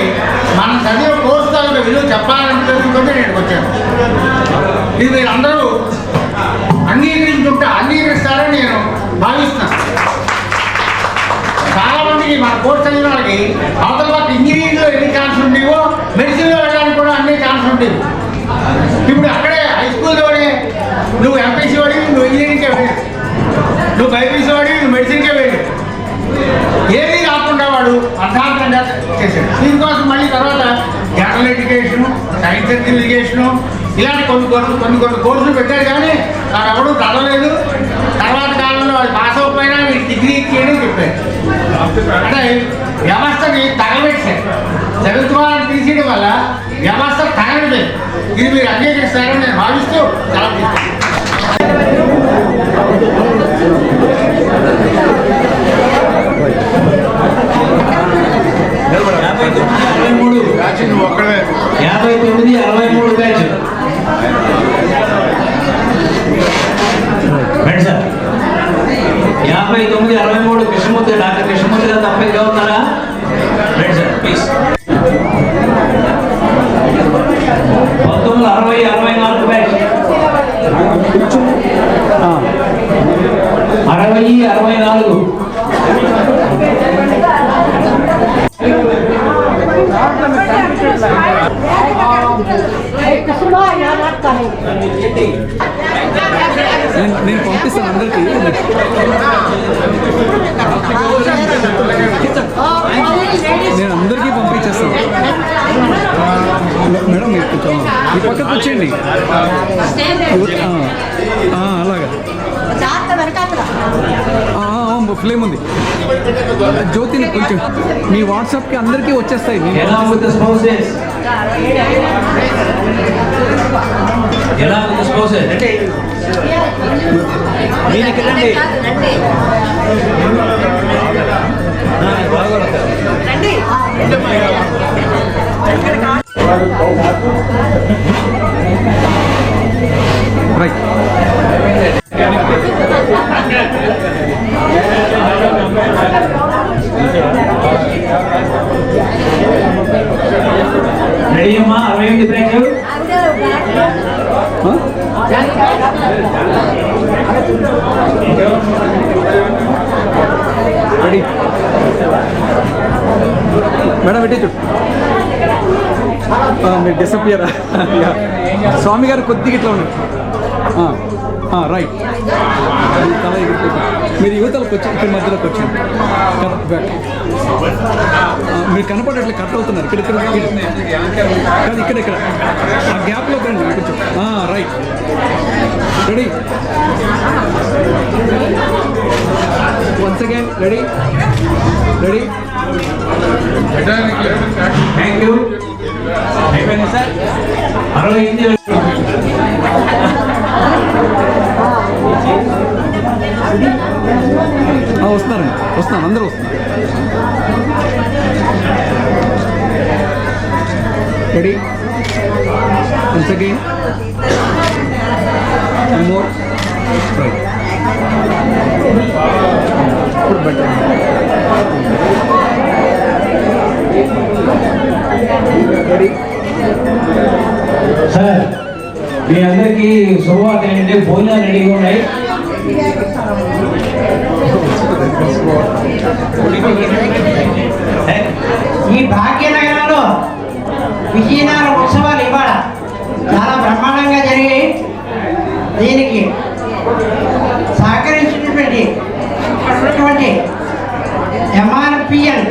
మనం చదివే కోర్సు తాలూకా విలువ చెప్పాలనుకుంటే నేను వచ్చాను. ఇది మీరందరూ అంగీకరిస్తారని నేను భావిస్తున్నాను. చాలా మందికి మన కోర్సు చదివిన వాళ్ళకి అవతల పక్క ఇంజనీరింగ్లో ఎన్ని ఛాన్స్ ఉండేవో మెడిసిన్లో వెళ్ళడానికి కూడా అన్ని ఛాన్స్ ఉండేవి. ఇప్పుడు అక్కడే హై స్కూల్లోనే నువ్వు ఎంపీసీ వాడి నువ్వు ఇంజనీరింగ్కే వెళ్ళి, నువ్వు బైపీసీ వాడి నువ్వు మెడిసిన్కే వెళ్ళి, ఏమీ కాకుండా వాడు అర్థాంతరంగా చేశాడు. దీనికోసం మళ్ళీ తర్వాత general education, science and education ఇలాంటి కొన్ని కోర్సులు పెట్టారు, కానీ వాడు ఎవరు చదవలేదు. తర్వాత కాలంలో వాళ్ళు పాస్ అవ్వకపోయినా మీరు డిగ్రీ ఇచ్చేయడం చెప్పారు. అంటే వ్యవస్థని తగలబెట్టారు. 7th వాళ్ళని తీసేయడం వల్ల వ్యవస్థ తగలబెట్టారు. ఇది మీరు అంగీకరిస్తారని నేను భావిస్తూ చాలా ఒక్కడే 59, 63 batch sir. 59, 63 Krishnamurthy, doctor Krishnamurthy గారు తప్పగా ఉన్నారా? Right sir, please. 1960, 64 బ్యాచ్ 60, 64 कुछ నేను పంపిస్తాను అందరికీ. నేను అందరికీ పంపించేస్తాను. మేడం మీరు కొంచెం ఈ పక్కకు వచ్చేయండి. అలాగా ఫ్లేమ్ ఉంది. జ్యోతిని కొంచెం మీ వాట్సాప్కి అందరికీ వచ్చేస్తాయి. రైట్. రెడీ అమ్మా? 68 బ్రేక్. రెడీ మేడం ఎట్టి చూ మీరు డిసపియర్. స్వామి గారు కొద్దిగా ఇట్లా ఉన్నారు. రైట్. తల ఎగిరిపోతుంది. మీరు యువతలకు వచ్చి ఇక్కడ మధ్యలోకి వచ్చాను. మీరు కనపడట్లే కట్ అవుతున్నారు. ఇక్కడ కాదు ఇక్కడ ఆ గ్యాప్లో రండి కొంచెం. Right. Ready. Once again ready. Ready. Thank you. అయిపోయింది సార్. 68 వస్తున్నారండి. వస్తున్నాను. అందరూ వస్తున్నారు. Ready. Once again. More. Right. ఇప్పుడు బెటర్. రెడీ. సార్ మీ అందరికీ శుభవార్త ఏంటంటే భోజనాలు రెడీగా ఉన్నాయి. ఈ భాగ్యనగరంలో విజయనగర ఉత్సవాలు ఇవాళ చాలా బ్రహ్మాండంగా జరిగి దీనికి సహకరించినటువంటి ఎంఆర్పిఎల్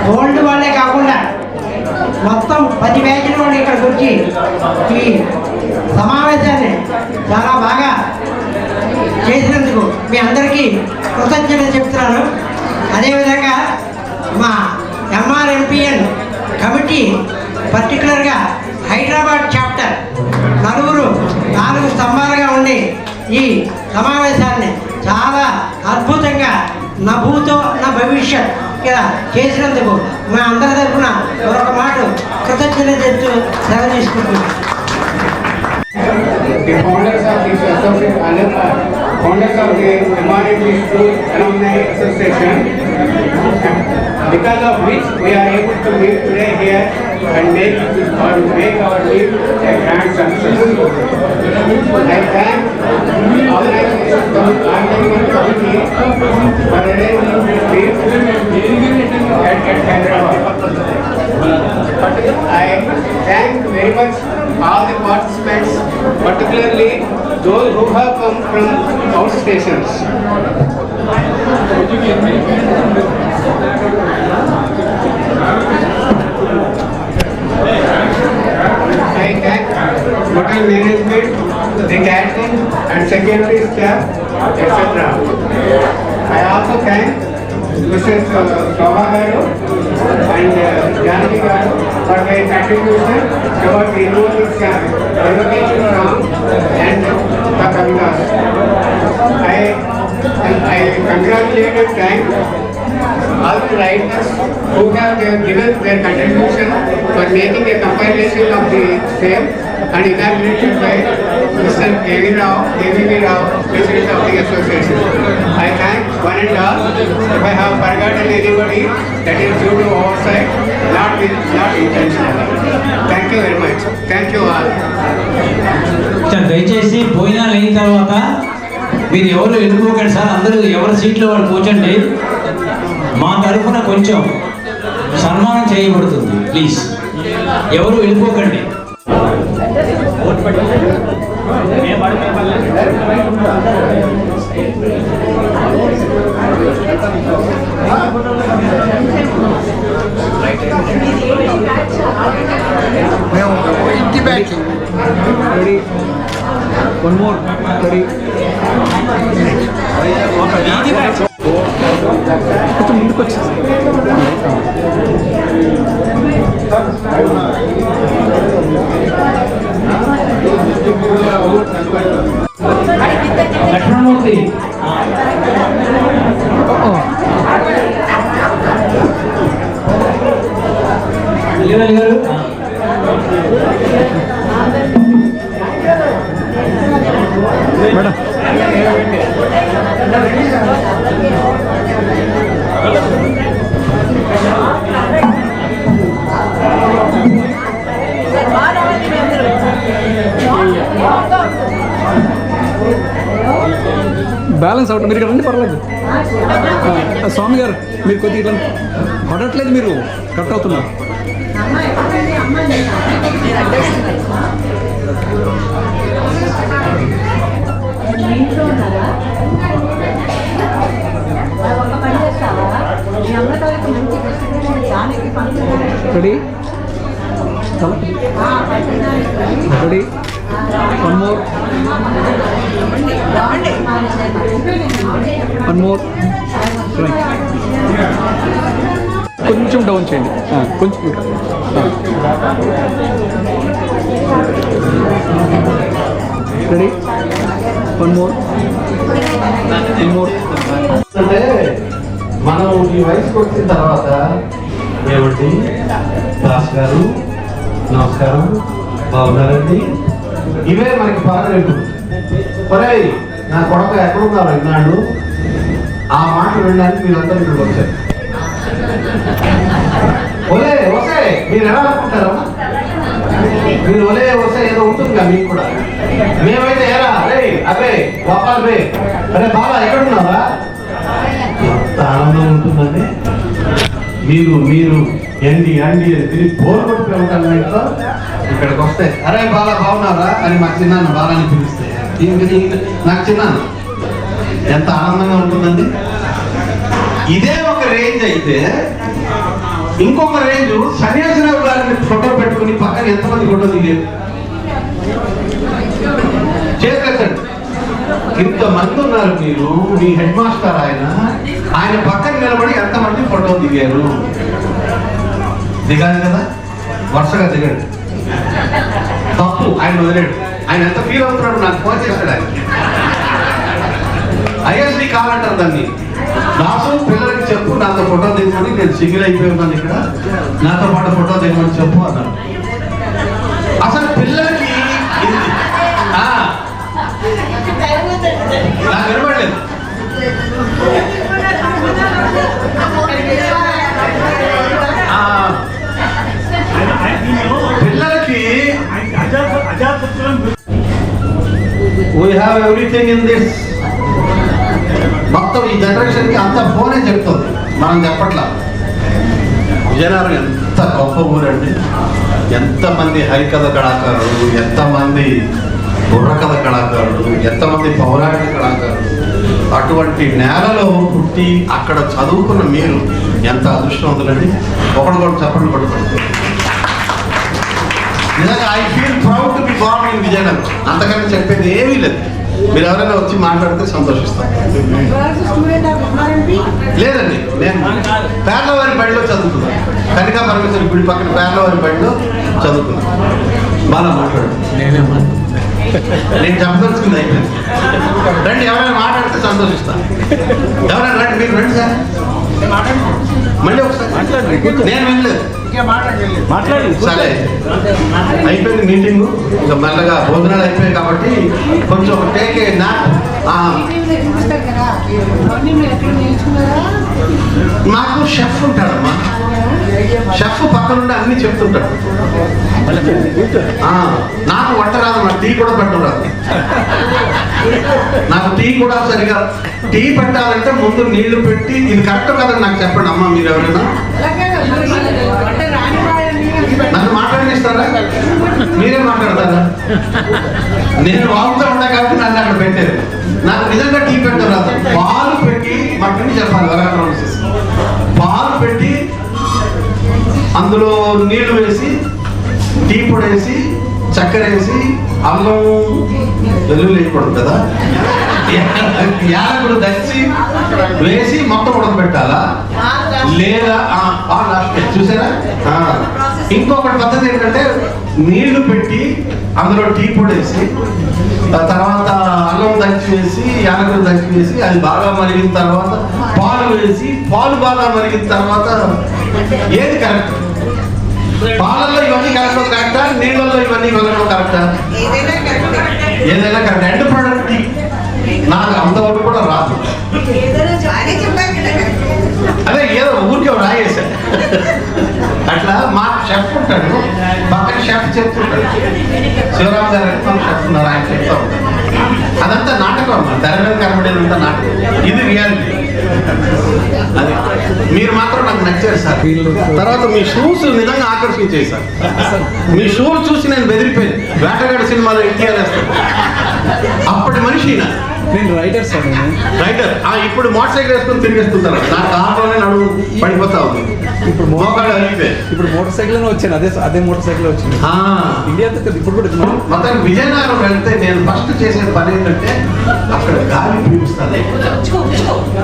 గోల్డ్ వాళ్ళే కాకుండా మొత్తం 10 బ్యాచ్ల వాళ్ళు ఇక్కడికి వచ్చి ఈ సమావేశాన్ని చాలా బాగా చేసినందుకు మీ అందరికీ కృతజ్ఞతలు చెప్తున్నాను. అదేవిధంగా మా ఎంఆర్ఎంపిఎన్ కమిటీ పర్టికులర్గా హైదరాబాద్ చాప్టర్ 4 స్తంభాలుగా ఉండి ఈ సమావేశాన్ని చాలా అద్భుతంగా నా భూతో నా భవిష్యత్ ఇలా చేసినందుకు మా అందరి తరఫున మరొక మాట కృతజ్ఞత చెప్తూ సెలవు తీసుకుంటున్నాను. The founders of this association, founders of the MRMP School Alumni Association, because of which we are able to meet today here and make our trip a grand success. I thank organization committee for arranging this trip at Hyderabad. I thank very much all the participants, particularly those who have come from outstations. I thank hotel management, the catering and security staff, etc. I also thank Mrs. Shobha Garu and Janaki Garu for their contribution towards the invocation song and the Kavitas. I congratulate and thank all the writers who have given their contribution for making a compilation of the same and inaugurated by Mr. K.V. Rao, President of the Association. I thank one and all. If I have forgotten anybody, that is due to oversight, not intentionally. Thank you very much. Thank you all. దయచేసి భోజనాలు అయిన తర్వాత మీరు ఎవరు వెళ్ళిపోకండి sir. అందరూ ఎవరి సీట్లో వాళ్ళు కూర్చోండి. మా తరఫున కొంచెం సన్మానం చేయబడుతుంది. ప్లీజ్ ఎవరు వెళ్ళిపోకండి. మేము ఇంటి batch. Ready, one more, ready. కొంచెం ముందుకు వచ్చేసి లక్ష్మణమూర్తి అల్లివల్లి గారు మేడం బ్యాలెన్స్ అవుట్. మీరు ఇక్కడ రండి, పర్లేదు. స్వామి గారు మీరు కొద్దిగా ఇట్లా పడట్లేదు, మీరు కట్ అవుతున్నారు. Ready, ready, one more, one more. కొంచెం డౌన్ చేయండి, కొంచెం ఇంకా. Ready, one more, one more. అంటే మనం ఈ వయసుకు వచ్చిన తర్వాత ఏమిటి దాస్ గారు నమస్కారం బాగున్నారండి, ఇవే మనకి పర్వాలేదు. ఒరే నా కొడుకు ఎక్కడున్నారు ఇన్నాడు, ఆ మాట వినడానికి మీరందరూ ఇక్కడికి వచ్చారు. ఒలే వసే మీరు ఎలా అనుకుంటారా? మీరు ఒలే వసే ఏదో ఉంటుందిగా మీకు కూడా. మేమైతే ఎలా అరే అరే గోపాల్ బే అరే బాబా ఎక్కడున్నారా, ఎంత ఆనందం ఉంటుందండి. మీరు మీరు ఎండి అండి తిరిగి బోర్ కొట్టిపోయి ఉంటాను ఇంట్లో. ఇక్కడికి వస్తే అరే బాలా బాగున్నారా అని మా చిన్నాన్న బాలాని పిలిస్తే నాకు చిన్నాన్న ఎంత ఆనందంగా ఉంటుందండి. ఇదే ఒక రేంజ్ అయితే ఇంకొక రేంజ్ సన్యాసిరావు గారిని ఫోటో పెట్టుకుని పక్కన ఎంతమంది ఫోటో దిగారు చేసేసండి. ఇంతమంది ఉన్నారు మీరు, మీ హెడ్ మాస్టర్ ఆయన పక్కన నిలబడి ఎంతమంది ఫోటో దిగారు? దిగాలి కదా, వరుసగా దిగాడు. తప్పు ఆయన వదిలేడు. ఆయన ఎంత ఫీల్ అవుతున్నాడు నాకు ఫోన్ చేశాడు. ఆయన ఐఎస్డి కావాలంటారు దాన్ని. దాసు పిల్లలకి చెప్పు నాతో ఫోటో దిగమని, నేను సింగిల్ అయిపోయి ఉన్నాను ఇక్కడ, నాతో పాటు ఫోటో దిగమని చెప్పు అన్నాడు. అసలు పిల్లలకి నాకు వినపడలేదు. పిల్లలకి we have everything in this. మొత్తం ఈ జనరేషన్కి అంత ఫోనే చెప్తుంది, మనం చెప్పట్లా. విజయనగరం ఎంత గొప్ప ఊరండి, ఎంతమంది హరికథ కళాకారులు, ఎంతమంది బుర్రకథ కళాకారులు, ఎంతమంది పౌరాణిక కళాకారులు. అటువంటి నేలలో పుట్టి అక్కడ చదువుకున్న మీరు ఎంత అదృష్టవంతులండి. ఒకడు కూడా చెప్పండి పడుతుంది. నిజంగా I feel proud to be born in Vizianagaram. అంతకన్నా చెప్పేది ఏమీ లేదు. మీరు ఎవరైనా వచ్చి మాట్లాడితే సంతోషిస్తాను. లేదండి, నేను పేర్లవారి బడిలో చదువుకున్నాను. కనికా పరమేశ్వరి గుడి పక్కన పేర్లవారి బడిలో చదువుకున్నాను. బాగా మాట్లాడు, నేను చెప్పదలుచుకుంది అయిపోయింది. రండి, ఎవరైనా మాట్లాడితే సంతోషిస్తాను. ఎవరైనా రండి, మీరు రండి సార్. మళ్ళీ ఒకసారి నేను వినలేదు. సరే అయిపోయింది మీటింగ్, ఇంకా మెల్లగా భోజనాలు అయిపోయాయి కాబట్టి కొంచెం ఒక టేక్ నాకు షెఫ్ ఉంటాడమ్మా. షెఫ్ పక్కనుండి అన్ని చెప్తుంటాడు. నాకు వంట రాదు, నాకు టీ కూడా పెట్టడం రాదు. నాకు టీ కూడా సరిగా టీ పెట్టాలంటే ముందు నీళ్లు పెట్టి ఇది కరెక్ట్ కదని నాకు చెప్పండి అమ్మా. మీరు ఎవరైనా నన్ను మాట్లాడిస్తారా? మీరే మాట్లాడతారా? నేను వాగుతూ ఉంటా కాబట్టి నన్ను అక్కడ పెట్టారు. నాకు నిజంగా టీ పెట్టారు రాదు. పాలు పెట్టి మా పిన్ని చెప్పాలి వరంగల్ పాలు పెట్టి అందులో నీళ్లు వేసి టీ పొడి వేసి చక్కెర వేసి అల్లం వెల్లుల్లి వేయకూడదు కదా, యాలకులు దంచి వేసి మొత్తం ఉడకబెట్టాలా లేదా చూసారా? ఇంకొకటి పద్ధతి ఏంటంటే నీళ్లు పెట్టి అందులో టీ పొడి వేసి తర్వాత అల్లం దంచి వేసి యాలకులు దంచి వేసి అది బాగా మరిగిన తర్వాత పాలు వేసి పాలు బాగా మరిగిన తర్వాత ఏది కరెక్ట్? పాలల్లో ఇవన్నీ కలపడం కరెక్టా, నీళ్ళల్లో ఇవన్నీ కలపడం కరెక్టా? ఏదైనా కరెక్ట్. ఎండ్ ప్రోడక్ట్ నాకు అంతవరకు కూడా రాదు. అదే ఏదో ఊరికే రాయేసా. అట్లా మా షెఫ్ ఉంటాడు, పక్కన షెఫ్ చెప్తుంటాడు. శివరామ్ గారు షెఫ్ ఉన్నారు, ఆయన చెప్తా ఉంటాడు. అదంతా నాటకం అమ్మా, తెర మీద కనబడేదంతా నాటకం. ఇది రియాలిటీ. అది మీరు మాత్రం నాకు నచ్చారు సార్. తర్వాత మీ షూస్ నిజంగా ఆకర్షించేది సార్. మీ షూలు చూసి నేను బెదిరిపోయాను. వేటగాడు సినిమాలో ఎన్టీఆర్ వేస్తాను. అప్పటి మనిషి నేను రైటర్ సార్. రైటర్. ఇప్పుడు మోటార్ సైకిల్ వేసుకొని తిరిగేస్తుంటారు. నా కార్లోనే నడుము పడిపోతా ఉంది. ఇప్పుడు మోకాళ్ళు అలిగిపోయి ఇప్పుడు మోటార్ సైకిల్ వచ్చాను. అదే మోటార్ సైకిల్ వచ్చింది ఇండియా. ఇప్పుడు కూడా మొత్తం విజయనగరం వెళ్తే నేను ఫస్ట్ చేసే పని ఏంటంటే అక్కడ గాలి పీలుస్తాను.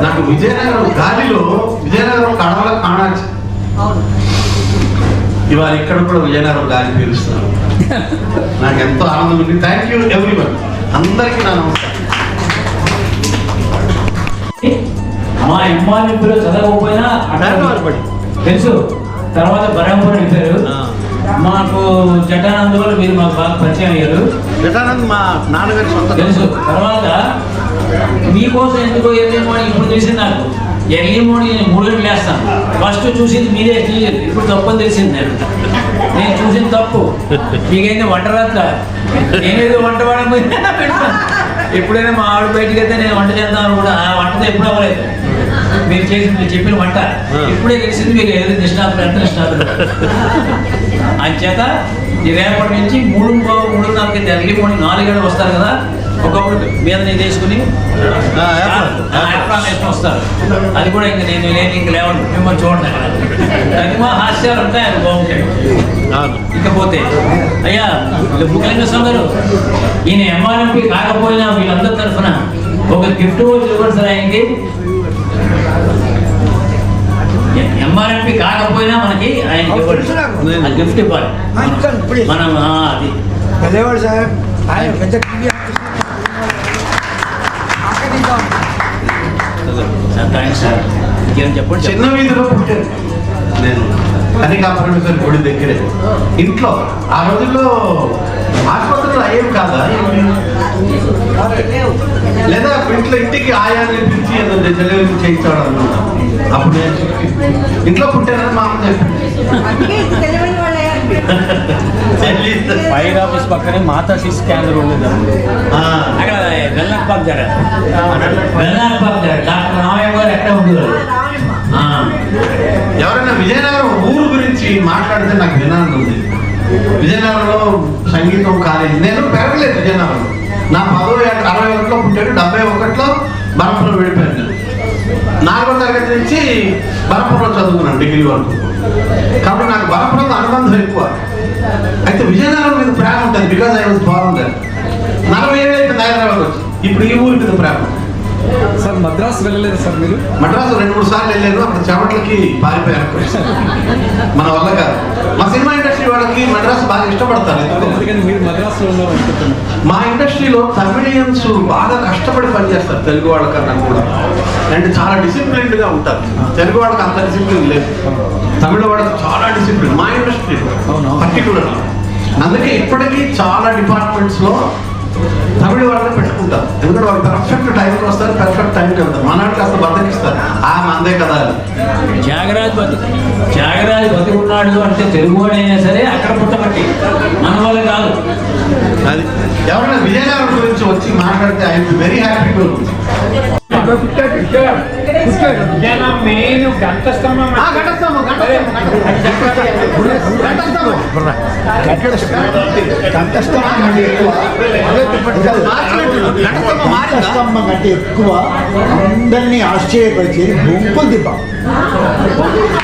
నాకు విజయనగరం గాలిలో విజయనగరం కడవలో కాణాచి. ఇవాళ ఇక్కడ కూడా విజయనగరం గాలి పీలుస్తున్నాను. నాకు ఎంతో ఆనందం ఉంది. Thank you everyone. అందరికీ నా నమస్కారం. మా ఎంఆర్ఎంపీలో చదవకపోయినా తెలుసు. తర్వాత బరాంపూర్ వెళ్ళారు. మాకు జటానంద్ వల్ల మీరు మాకు బాగా పరిచయం అయ్యారు. జటానంద్ మా నాన్నగారి సొంత తెలుసు. తర్వాత మీకోసం ఎందుకో ఎర్లీ మార్నింగ్ ఇప్పుడు తెలిసింది నాకు. ఎర్లీ మార్నింగ్ నేను 3 గంటలు వేస్తాను. ఫస్ట్ చూసింది మీరే, ఇప్పుడు తప్పని తెలిసింది. నేను చూసిన తప్పు. మీకైతే వంట రాత్ర నేనేదో వంట వాడకపోయి పెడతాను. ఎప్పుడైనా మా ఆవిడ బయటికి వెళ్తే నేను వంట చేద్దాం కూడా ఆ వంటతో ఎప్పుడు అవ్వలేదు. మీరు చెప్పిన వంట ఇప్పుడే తెలిసింది. మీరు ఏదో నిష్ణాతులు ఎంత నిష్ణాతులు. అంచేత ఈ రేపటి నుంచి 3:30 ఎర్లీ మార్నింగ్ 4 గంటలకు వస్తారు కదా. ఒకప్పుడు మీద నేను తీసుకుని వస్తారు. అది కూడా ఇంక నేను ఇంక లేవండి. మిమ్మల్ని చూడండి. అది మా హాస్యాలు ఉంటాయి. అది బాగుంటాయి. ఇకపోతే అయ్యా ముఖ్యంగా గారు ఈయన ఎంఆర్ఎంపీ కాకపోయినా వీళ్ళందరి తరఫున ఒక గిఫ్ట్ ఇవ్వండి సార్. ఆయనకి ఎంఆర్ఎంపీ కాకపోయినా మనకి ఆయనకి ఇవ్వండి. గిఫ్ట్ ఇవ్వాలి మనం. అది ధన్యవాదాలు సార్. ఆయన పెద్ద సార్ ఇంకేం చెప్పండి. చిన్న వీధిలో పుట్టాను నేను. కనికా పరమేశ్వరి గుడి దగ్గరే ఇంట్లో. ఆ రోజుల్లో ఆసుపత్రులు అయ్యేవి కాదా, లేదా ఇంట్లో ఇంటికి ఆయాన్ని పిలిచి ఏదో డెలివరీ చేయించాడు అనుకుంటా. అప్పుడు నేను ఇంట్లో పుట్టానని మా అమ్మ ఫైర్ ఆఫీస్ పక్కనే మాతా శిశు కేంద్రం ఉండేది. అక్కడ వెల్లాపాక్ దగ్గర డాక్టర్ రామయ్య గారు ఎక్కడ ఉండేవారు. ఎవరైనా విజయనగరం ఊరు గురించి మాట్లాడితే నాకు వినాలని ఉంది. విజయనగరంలో సంగీతం కాలేజీ. నేను పెరగలేదు విజయనగరంలో. నా 61లో పుట్టాడు. 71లో బరంపురం వెళ్ళిపోయాను. నేను 4వ తరగతి నుంచి బరంపురంలో చదువుకున్నాను డిగ్రీ వరకు. కాబట్టి నాకు బరంపురంతో అనుబంధం ఎక్కువ. అయితే విజయనగరం మీద ప్రేమ ఉంటుంది. Because I was born there. 40 ఏళ్ళు అయితే హైదరాబాద్ వచ్చి ఇప్పుడు ఈ ఊరి మీద ప్రేమ. సార్ మద్రాసు వెళ్ళలేదు సార్ మీరు? మద్రాసు 2-3 సార్లు వెళ్ళాను. అక్కడ చెమట్లకి పారిపోయాను. మన వల్ల కాదు. మా సినిమా ఇండస్ట్రీ వాళ్ళకి మద్రాసు బాగా ఇష్టపడతారు. మీరు మద్రాసులో ఉన్నారు అనుకుంటున్నాను. మా ఇండస్ట్రీలో తమిళియన్స్ బాగా కష్టపడి పనిచేస్తారు తెలుగు వాళ్ళకన్నా కూడా. అంటే చాలా డిసిప్లిన్డ్గా ఉంటారు. తెలుగు వాళ్ళకి అంత డిసిప్లిన్ లేదు. తమిళ వాళ్ళకి చాలా డిసిప్లిన్ మా ఇండస్ట్రీలో పర్టికులర్గా. అందుకే ఇప్పటికీ చాలా డిపార్ట్మెంట్స్లో తమిళ వాళ్ళని పెట్టుకుంటారు. ఎందుకంటే వాళ్ళు పర్ఫెక్ట్ టైంకి వస్తారు, పర్ఫెక్ట్ టైంకి వెళ్తారు. మనవాళ్ళు కాస్త బద్దకిస్తారు. మందే కదా అని. త్యాగరాజు బతికున్నాడు అంటే తెలుగు వాడైనా సరే అక్కడ పుట్టబట్టి మన వల్ల కాదు. అది ఎవరైనా విజయనగరం గురించి వచ్చి మాట్లాడితే I will very happy to. కంఠస్తంభం కంటే ఎక్కువ కంఠస్తంభం కంటే ఎక్కువ అందరినీ ఆశ్చర్యపరిచేది బొంకులు దిబ్బ.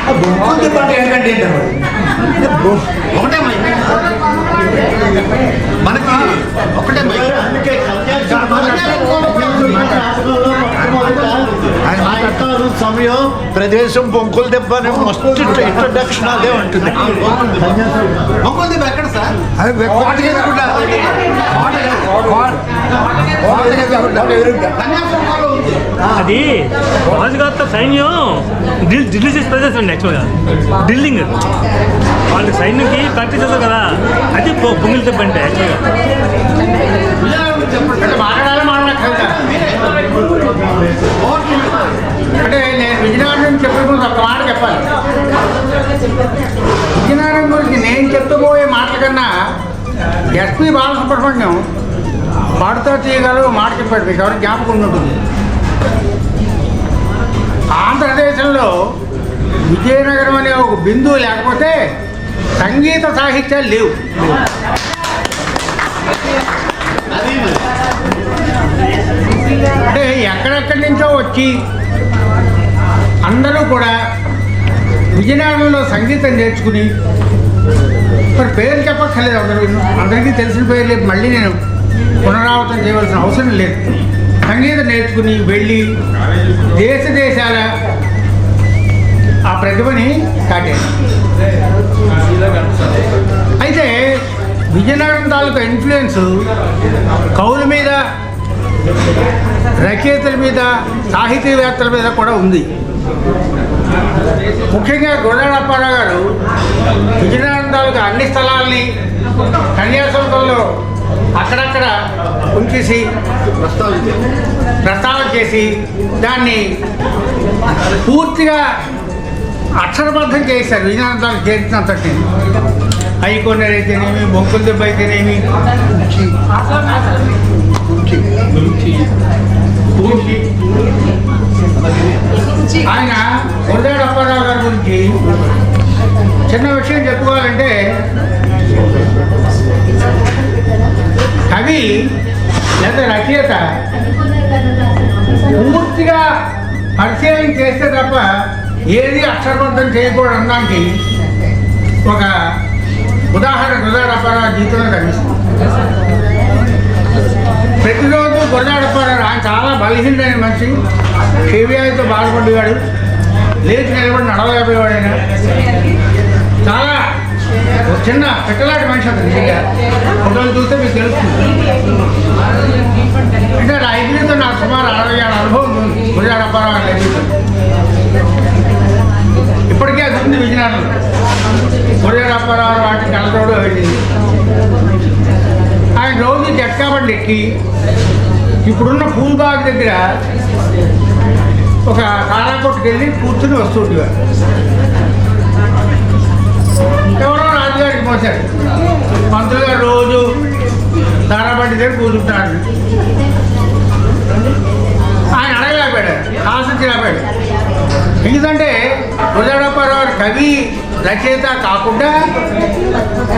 ఆ బొంకులు దిబ్బ అంటే ఎందుకంటే ఒకటే మనకి ఒకటే అందుకే సమయం ప్రదేశం బొంకుల దెబ్బ అని మస్తు ఇంట్రొడక్షన్ అదే ఉంటుంది. బొంకుల దెబ్బ ఎక్కడ సార్? అది రాజుగారితో సైన్యం డ్రిల్ చేసే ప్రదేశం అండి. యాక్చువల్గా డ్రిల్లింగ్ వాళ్ళకి సైన్యంకి ప్రాక్టీస్ చేస్తారు కదా, అది పొంగిల్ దెబ్బ అంటే యాక్చువల్గా. అంటే నేను విజయనగరం గురించి చెప్పే ముందు ఒక మాట చెప్పాలి. విజయనగరం గురించి నేను చెప్పబోయే మాటల కన్నా ఎస్పి బాలసుబ్రహ్మణ్యం పాడుతా తీయగలరు మాట చెప్పాడు. మీకు ఎవరికి జ్ఞాపకం ఉంటుంది. ఆంధ్రదేశంలో విజయనగరం అనే ఒక బిందువు లేకపోతే సంగీత సాహిత్యాలు లేవు. అంటే ఎక్కడెక్కడి నుంచో వచ్చి అందరూ కూడా విజయనగరంలో సంగీతం నేర్చుకుని, మరి పేరు చెప్పక్కర్లేదు, అందరికీ తెలిసిన పేర్లే మళ్ళీ నేను పునరావృతం చేయవలసిన అవసరం లేదు. సంగీతం నేర్చుకుని వెళ్ళి దేశాల ఆ ప్రతిభని కాటారు. అయితే విజయనగరం తాలూకా ఇన్ఫ్లుయెన్స్ కవుల మీద, రచయితల మీద, సాహితీవేత్తల మీద కూడా ఉంది. ముఖ్యంగా గురజాడ అప్పారావు గారు విజయనగరం తాలూకా అన్ని స్థలాల్ని కన్యాశుల్కంలో అక్కడక్కడ ఉంచేసి ప్రస్తావన చేసి దాన్ని పూర్తిగా అక్షరబద్ధం చేశారు. విజయనగరం తాలూకా చరిత్రంతటి అయికొండలు అయితేనేమి, బొంకుల దెబ్బ అయితేనేమి, ఆయన గురజాడ అప్పారావు గారి గురించి చిన్న విషయం చెప్పుకోవాలంటే, కవి లేదా రచయిత పూర్తిగా పరిశీలన చేస్తే తప్ప ఏది అక్షరబద్ధం చేయకూడదు అనడానికి ఒక ఉదాహరణ గురజాడ అప్పారావు జీవితంలో కనిపిస్తుంది. ప్రతిరోజు గురజాడ అప్పారావు ఆయన చాలా బలహీనమైన మనిషి, క్షయవ్యాధితో బాధపడేవాడు, లేచి నిలబడి నడవలేకపోయేవాడు. ఆయన చాలా చిన్న పెట్టలాంటి మనిషి అంత నిజంగా. ఫోటోలు చూస్తే మీకు తెలుస్తుంది. అంటే నా ఐదుతో నాకు సుమారు 67 అనుభవం ఉంది గురజాడ అప్పారావు గారి. ఇప్పటికే అది ఉంది విజయనగరంలో. గురజాడ అప్పారావు వాటి కళ్ళతోడు వెళ్ళింది. ఆయన రోజు జట్కా బండి ఎక్కి ఇప్పుడున్న పూల్బాగ్ దగ్గర ఒక కారా కొట్టుకెళ్ళి కూర్చుని వస్తుండేవారు. ఎవరో రాజుగారికి మోసారు. మంత్రులు గారు రోజు తారాబండి దగ్గర కూర్చుంటారు. ఆయన అడగలేకపోయాడు, ఆశించలేకపోయాడు. ఎందుకంటే గురజాడ అప్పారావు కవి, రచయిత కాకుండా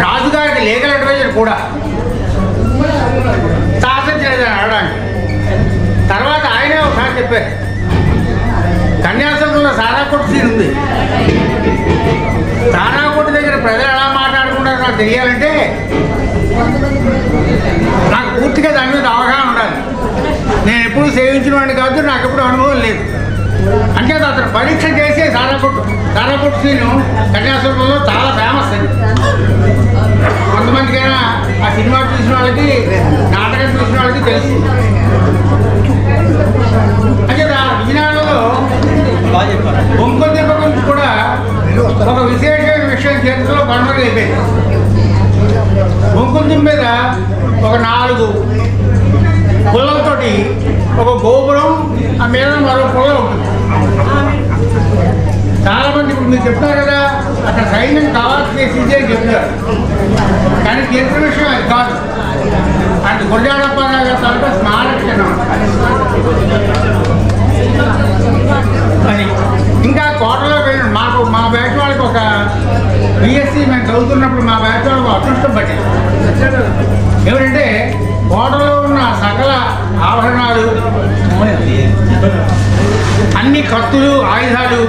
రాజుగారికి లీగల్ అడ్వైజర్ కూడా. సాధించలేదు అడగడానికి. తర్వాత ఆయనే ఒకసారి చెప్పారు, కన్యాశుల్కంలో సారాకొట్టు సీన్ ఉంది. సారాకొట్టు దగ్గర ప్రజలు ఎలా మాట్లాడుకుంటారో నాకు తెలియాలంటే నాకు పూర్తిగా దాని మీద అవగాహన ఉండాలి. నేను ఎప్పుడు సేవించిన వాడిని కాదు, నాకు ఎప్పుడు అనుభవం లేదు. అంటే అతను పరీక్ష చేసే సారాకొట్టు సీను కన్యాశుల్కంలో చాలా ఫేమస్ అది. కొంతమందికైనా ఆ సినిమా చూసిన వాళ్ళకి, నాటకం చూసిన వాళ్ళకి తెలుసు. అంటే విజయనగరంలో బొంకుల దెబ్బ గురించి కూడా ఒక విశేషమైన విషయం చరిత్రలో కనుమరుగు అయిపోయింది. బొంకుల దెబ్బ మీద ఒక 4 పుల్లలతోటి ఒక గోపురం, ఆ మీద మరో పుల్ల ఉంటుంది. చాలా మంది ఇప్పుడు మీరు చెప్తున్నారు కదా, అక్కడ సైన్యం కావాల్సి చేసింది అని చెప్తారు. కానీ చరిత్ర విషయం అది కాదు. అది గురజాడ అప్పారావు గారి తాలూకా స్మారక చిహ్నం. అది ఇంకా కోటలో పోయిన మా బ్యాచ్ వాళ్ళకి ఒక బిఎస్సి మేము చదువుతున్నప్పుడు మా బ్యాచ్ వాళ్ళకు అదృష్టం పట్టింది. ఏమిటంటే కోటలో ఉన్న సకల ఆభరణాలు, అన్ని కత్తులు, ఆయుధాలు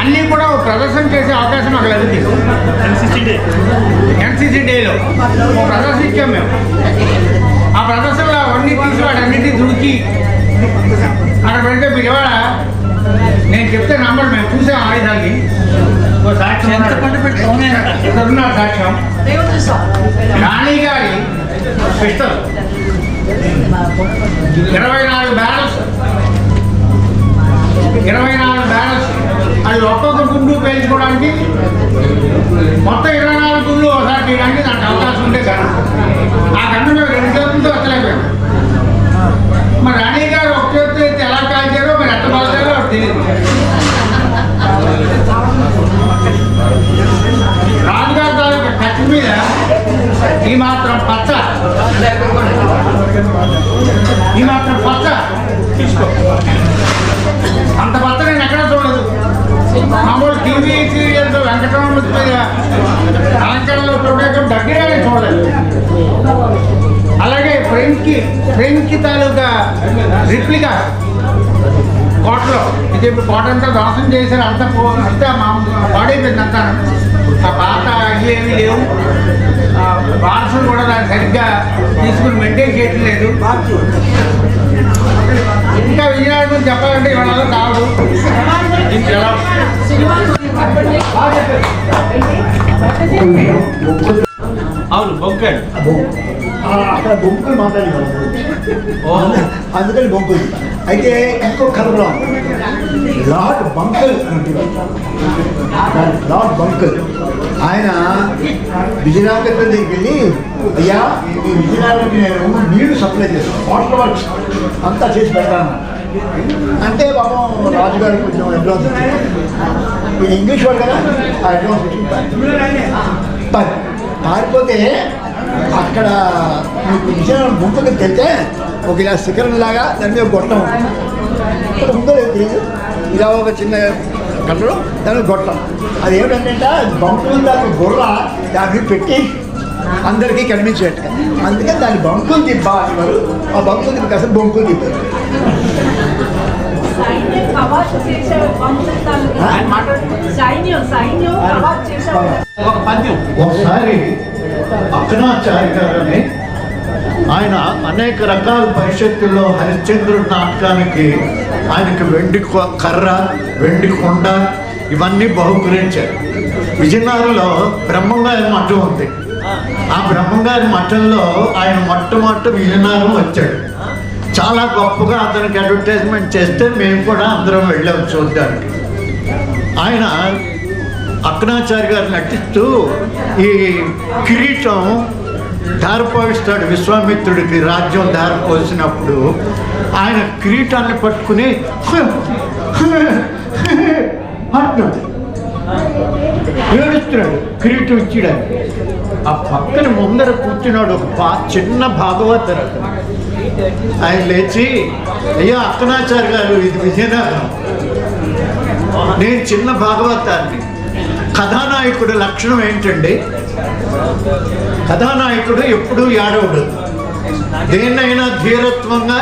అన్నీ కూడా ప్రదర్శన చేసే అవకాశం మాకు లభించింది. ఎన్సిసి డేలో ప్రదర్శన ఇచ్చాం మేము. ఆ ప్రదర్శనలో అవన్నీ తీసి వాటన్నిటిని దుడిచి అక్కడ పెడితే పిల్లవాడ నేను చెప్తే నంబర్ మేము చూసాం ఆయుధాన్ని. సాక్ష్యం సాక్ష్యం రాణి గారి పిస్టల్ 24 బ్యారల్స్ అది ఒక్కొక్క గుండు పేల్చుకోవడానికి మొత్తం 24 గుండ్లు ఒకసారి తీయడానికి దానికి అవకాశం ఉంటే గన్ను. ఆ గన్ను మేము 2 చేతులతో ఎత్తలేకపోయాం. మరి రాణి గారు ఒక చేతితో ఎత్తి ఎలా కాల్చారో మరి ఎంత బాగుతారో అది తెలియదు. రాజుగారి తాలూకా కత్తి మీద ఈ మాత్రం పచ్చ తీసుకో, అంత పచ్చ నేను ఎక్కడ చూడలేదు. మామూలు టీవీ సీరియల్స్ వెంకటరమణ మీద అలంకరణలో చూడడం దగ్గరగానే చూడలేదు. అలాగే ఫ్రెంచ్ తాలూకా రిప్లికా కోటలో, ఇది ఇప్పుడు కోట అంతా దోషం చేశారు, అంతా పాడైపోయింది అంతా. ఆ పాత ఏమీ లేవు, వారసులు కూడా దాన్ని సరిగ్గా తీసుకుని మెయింటైన్ చేయట్లేదు. ఇంకా విజయనగరం గురించి చెప్పాలంటే ఇవాళ కాదు. అవును బొంకాడు అక్కడ బొంకులు మాట్లాడేవాళ్ళు, అందుకని బొంకులు. అయితే ఇంకో కథలో లార్డ్ బంకల్ లార్డ్ బంకల్ ఆయన విజయనగరం దగ్గరికి వెళ్ళి, అయ్యా ఈ విజయనగరానికి నేను నీళ్లు సప్లై చేస్తాను, వాటర్ వర్క్స్ అంతా చేసి పెడతాను అంటే పాపం రాజుగారు కొంచెం అడ్వాన్స్ వచ్చింది. ఇంగ్లీష్ వాడు కదా, ఆ అడ్వాన్స్ వచ్చింది. పారిపోతే అక్కడ మీకు విజయనగరం గుంపుకి వెళ్తే ఒక ఇలా శిఖరం లాగా దాని మీద గొట్టం ఉందో లేదు తెలియదు, ఇలా ఒక చిన్న కట్టడం దాని గొట్టం. అది ఏమిటంటే బంకులు దాని బుర్ర దాన్ని పెట్టి అందరికీ కనిపించేట్టుగా, అందుకని దాన్ని బంకులు దిబ్బా అనేవారు. ఆ బంకులు దిబ్బ కాస్త బొంకులు దిబ్బారు. ఒకసారి అక్కనాచార్య గారని ఆయన అనేక రకాల పరిషత్తుల్లో హరిశ్చంద్రుడి నాటకానికి ఆయనకి వెండి కర్ర, వెండి కొండ ఇవన్నీ బహుకరించారు. విజయనగరంలో బ్రహ్మంగారి మఠం ఉంది. ఆ బ్రహ్మంగారి మఠంలో ఆయన మొట్టమొదటి విజయనగరం వచ్చాడు. చాలా గొప్పగా అతనికి అడ్వర్టైజ్మెంట్ చేస్తే మేము కూడా అందరం వెళ్ళాము చూడడానికి. ఆయన అక్కనాచార్య గారు నటిస్తూ ఈ కిరీటం ధారపోయిస్తాడు విశ్వామిత్రుడికి. రాజ్యం ధారపోసినప్పుడు ఆయన కిరీటాన్ని పట్టుకుని అంటున్నాడు, ఏడుస్తున్నాడు కిరీటం ఇచ్చాడు. ఆ పక్కన ముందర కూర్చున్నాడు ఒక చిన్న భాగవతరు. ఆయన లేచి, అయ్యా అక్కనాచార్య గారు ఇది విజయనగరం, నేను చిన్న భాగవతాన్ని. కథానాయకుడు లక్షణం ఏంటండి? కథానాయకుడు ఎప్పుడూ ఏడవడు, దేన్నైనా ధీరత్వంగా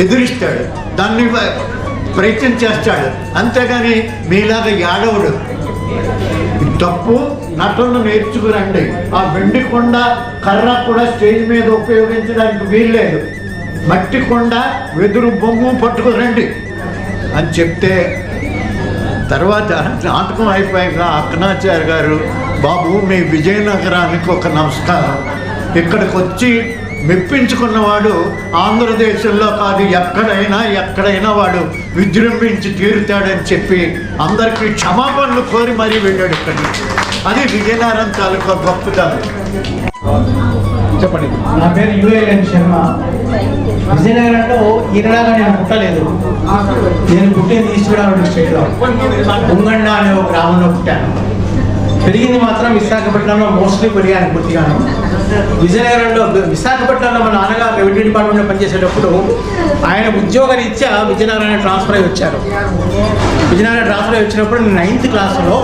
ఎదురిస్తాడు, దాన్ని ప్రయత్నం చేస్తాడు, అంతేగాని మీలాగా ఏడవడు. తప్పు నటనను నేర్చుకురండి. ఆ వెండి కొండ కర్ర కూడా స్టేజ్ మీద ఉపయోగించడానికి వీల్లేదు, మట్టి కొండ వెదురు బొమ్ము పట్టుకురండి అని చెప్తే, తర్వాత నాటకం అయిపోయాక అక్కనాచార్య గారు, బాబు మీ విజయనగరానికి ఒక నమస్కారం, ఇక్కడికి వచ్చి మెప్పించుకున్నవాడు ఆంధ్రదేశంలో కాదు ఎక్కడైనా వాడు విజృంభించి తీరుతాడని చెప్పి అందరికీ క్షమాపణలు కోరి మరీ వెళ్ళాడు ఇక్కడి నుంచి. అది విజయనగరం తాలూకా గొప్పతనం. చెప్పండి. నా పేరు యుఏఎన్ శర్మ. విజయనగరంలో ఈనాగా నేను పుట్టలేదు. నేను పుట్టింది ఈస్ట్ గోదావరి డిస్ట్రిక్ట్లో ఉంగండ అనే ఒక గ్రామంలో పుట్టాను. పెరిగింది మాత్రం విశాఖపట్నంలో, మోస్ట్లీ పెరిగాను పూర్తిగాను. విజయనగరంలో విశాఖపట్నంలో మా నాన్నగారు రెవెన్యూ డిపార్ట్మెంట్లో పనిచేసేటప్పుడు ఆయన ఉద్యోగరీత్యా విజయనగరానికి ట్రాన్స్ఫర్ అయ్యి వచ్చారు. విజయనగరం ట్రాన్స్ఫర్ అయ్యి వచ్చినప్పుడు నేను 9th క్లాస్లో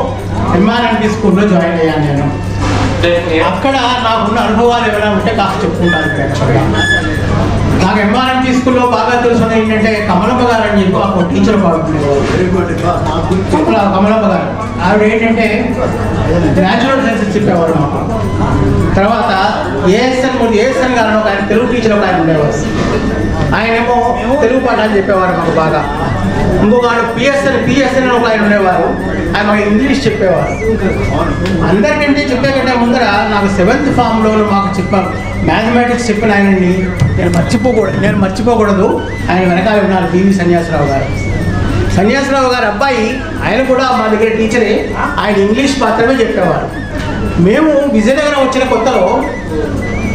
ఎంఆర్ఎంపీ స్కూల్లో జాయిన్ అయ్యాను నేను. అక్కడ నాకున్న అనుభవాలు ఏమైనా ఉంటే కాస్త చెప్పుకుంటాను ఇక్కడ యాక్చువల్గా. నాకు ఎంఆర్ఎంపీ స్కూల్లో బాగా తెలుసున్నది ఏంటంటే కమలమ్మ గారు అని చెప్పి ఒక టీచర్ బాగుండేవారు. కమలమ్మ గారు ఆవిడ ఏంటంటే న్యాచురల్ సైన్సెస్ చెప్పేవారు మాకు. తర్వాత ఏఎస్ఎన్ గారు ఒక ఆయన తెలుగు టీచర్ ఒక ఆయన ఉండేవారు. ఆయనేమో తెలుగు పాఠాలు చెప్పేవారు మాకు బాగా. ఇంకొక ఆయన పిఎస్ఎన్ ఒక ఆయన ఉండేవారు, ఆయన మాకు ఇంగ్లీష్ చెప్పేవారు. అందరికంటే చెప్పే కంటే ముందర నాకు 7th ఫామ్లో మాకు చెప్పారు మ్యాథమెటిక్స్ చెప్పిన ఆయనండి నేను మర్చిపోకూడదు. ఆయన వెనకాల ఉన్నారు పివి సన్యాసరావు గారు. సన్యాసరావు గారు అబ్బాయి, ఆయన కూడా మా దగ్గర టీచరే. ఆయన ఇంగ్లీష్ మాత్రమే చెప్పేవారు. మేము విజయనగరం వచ్చిన కొత్తలో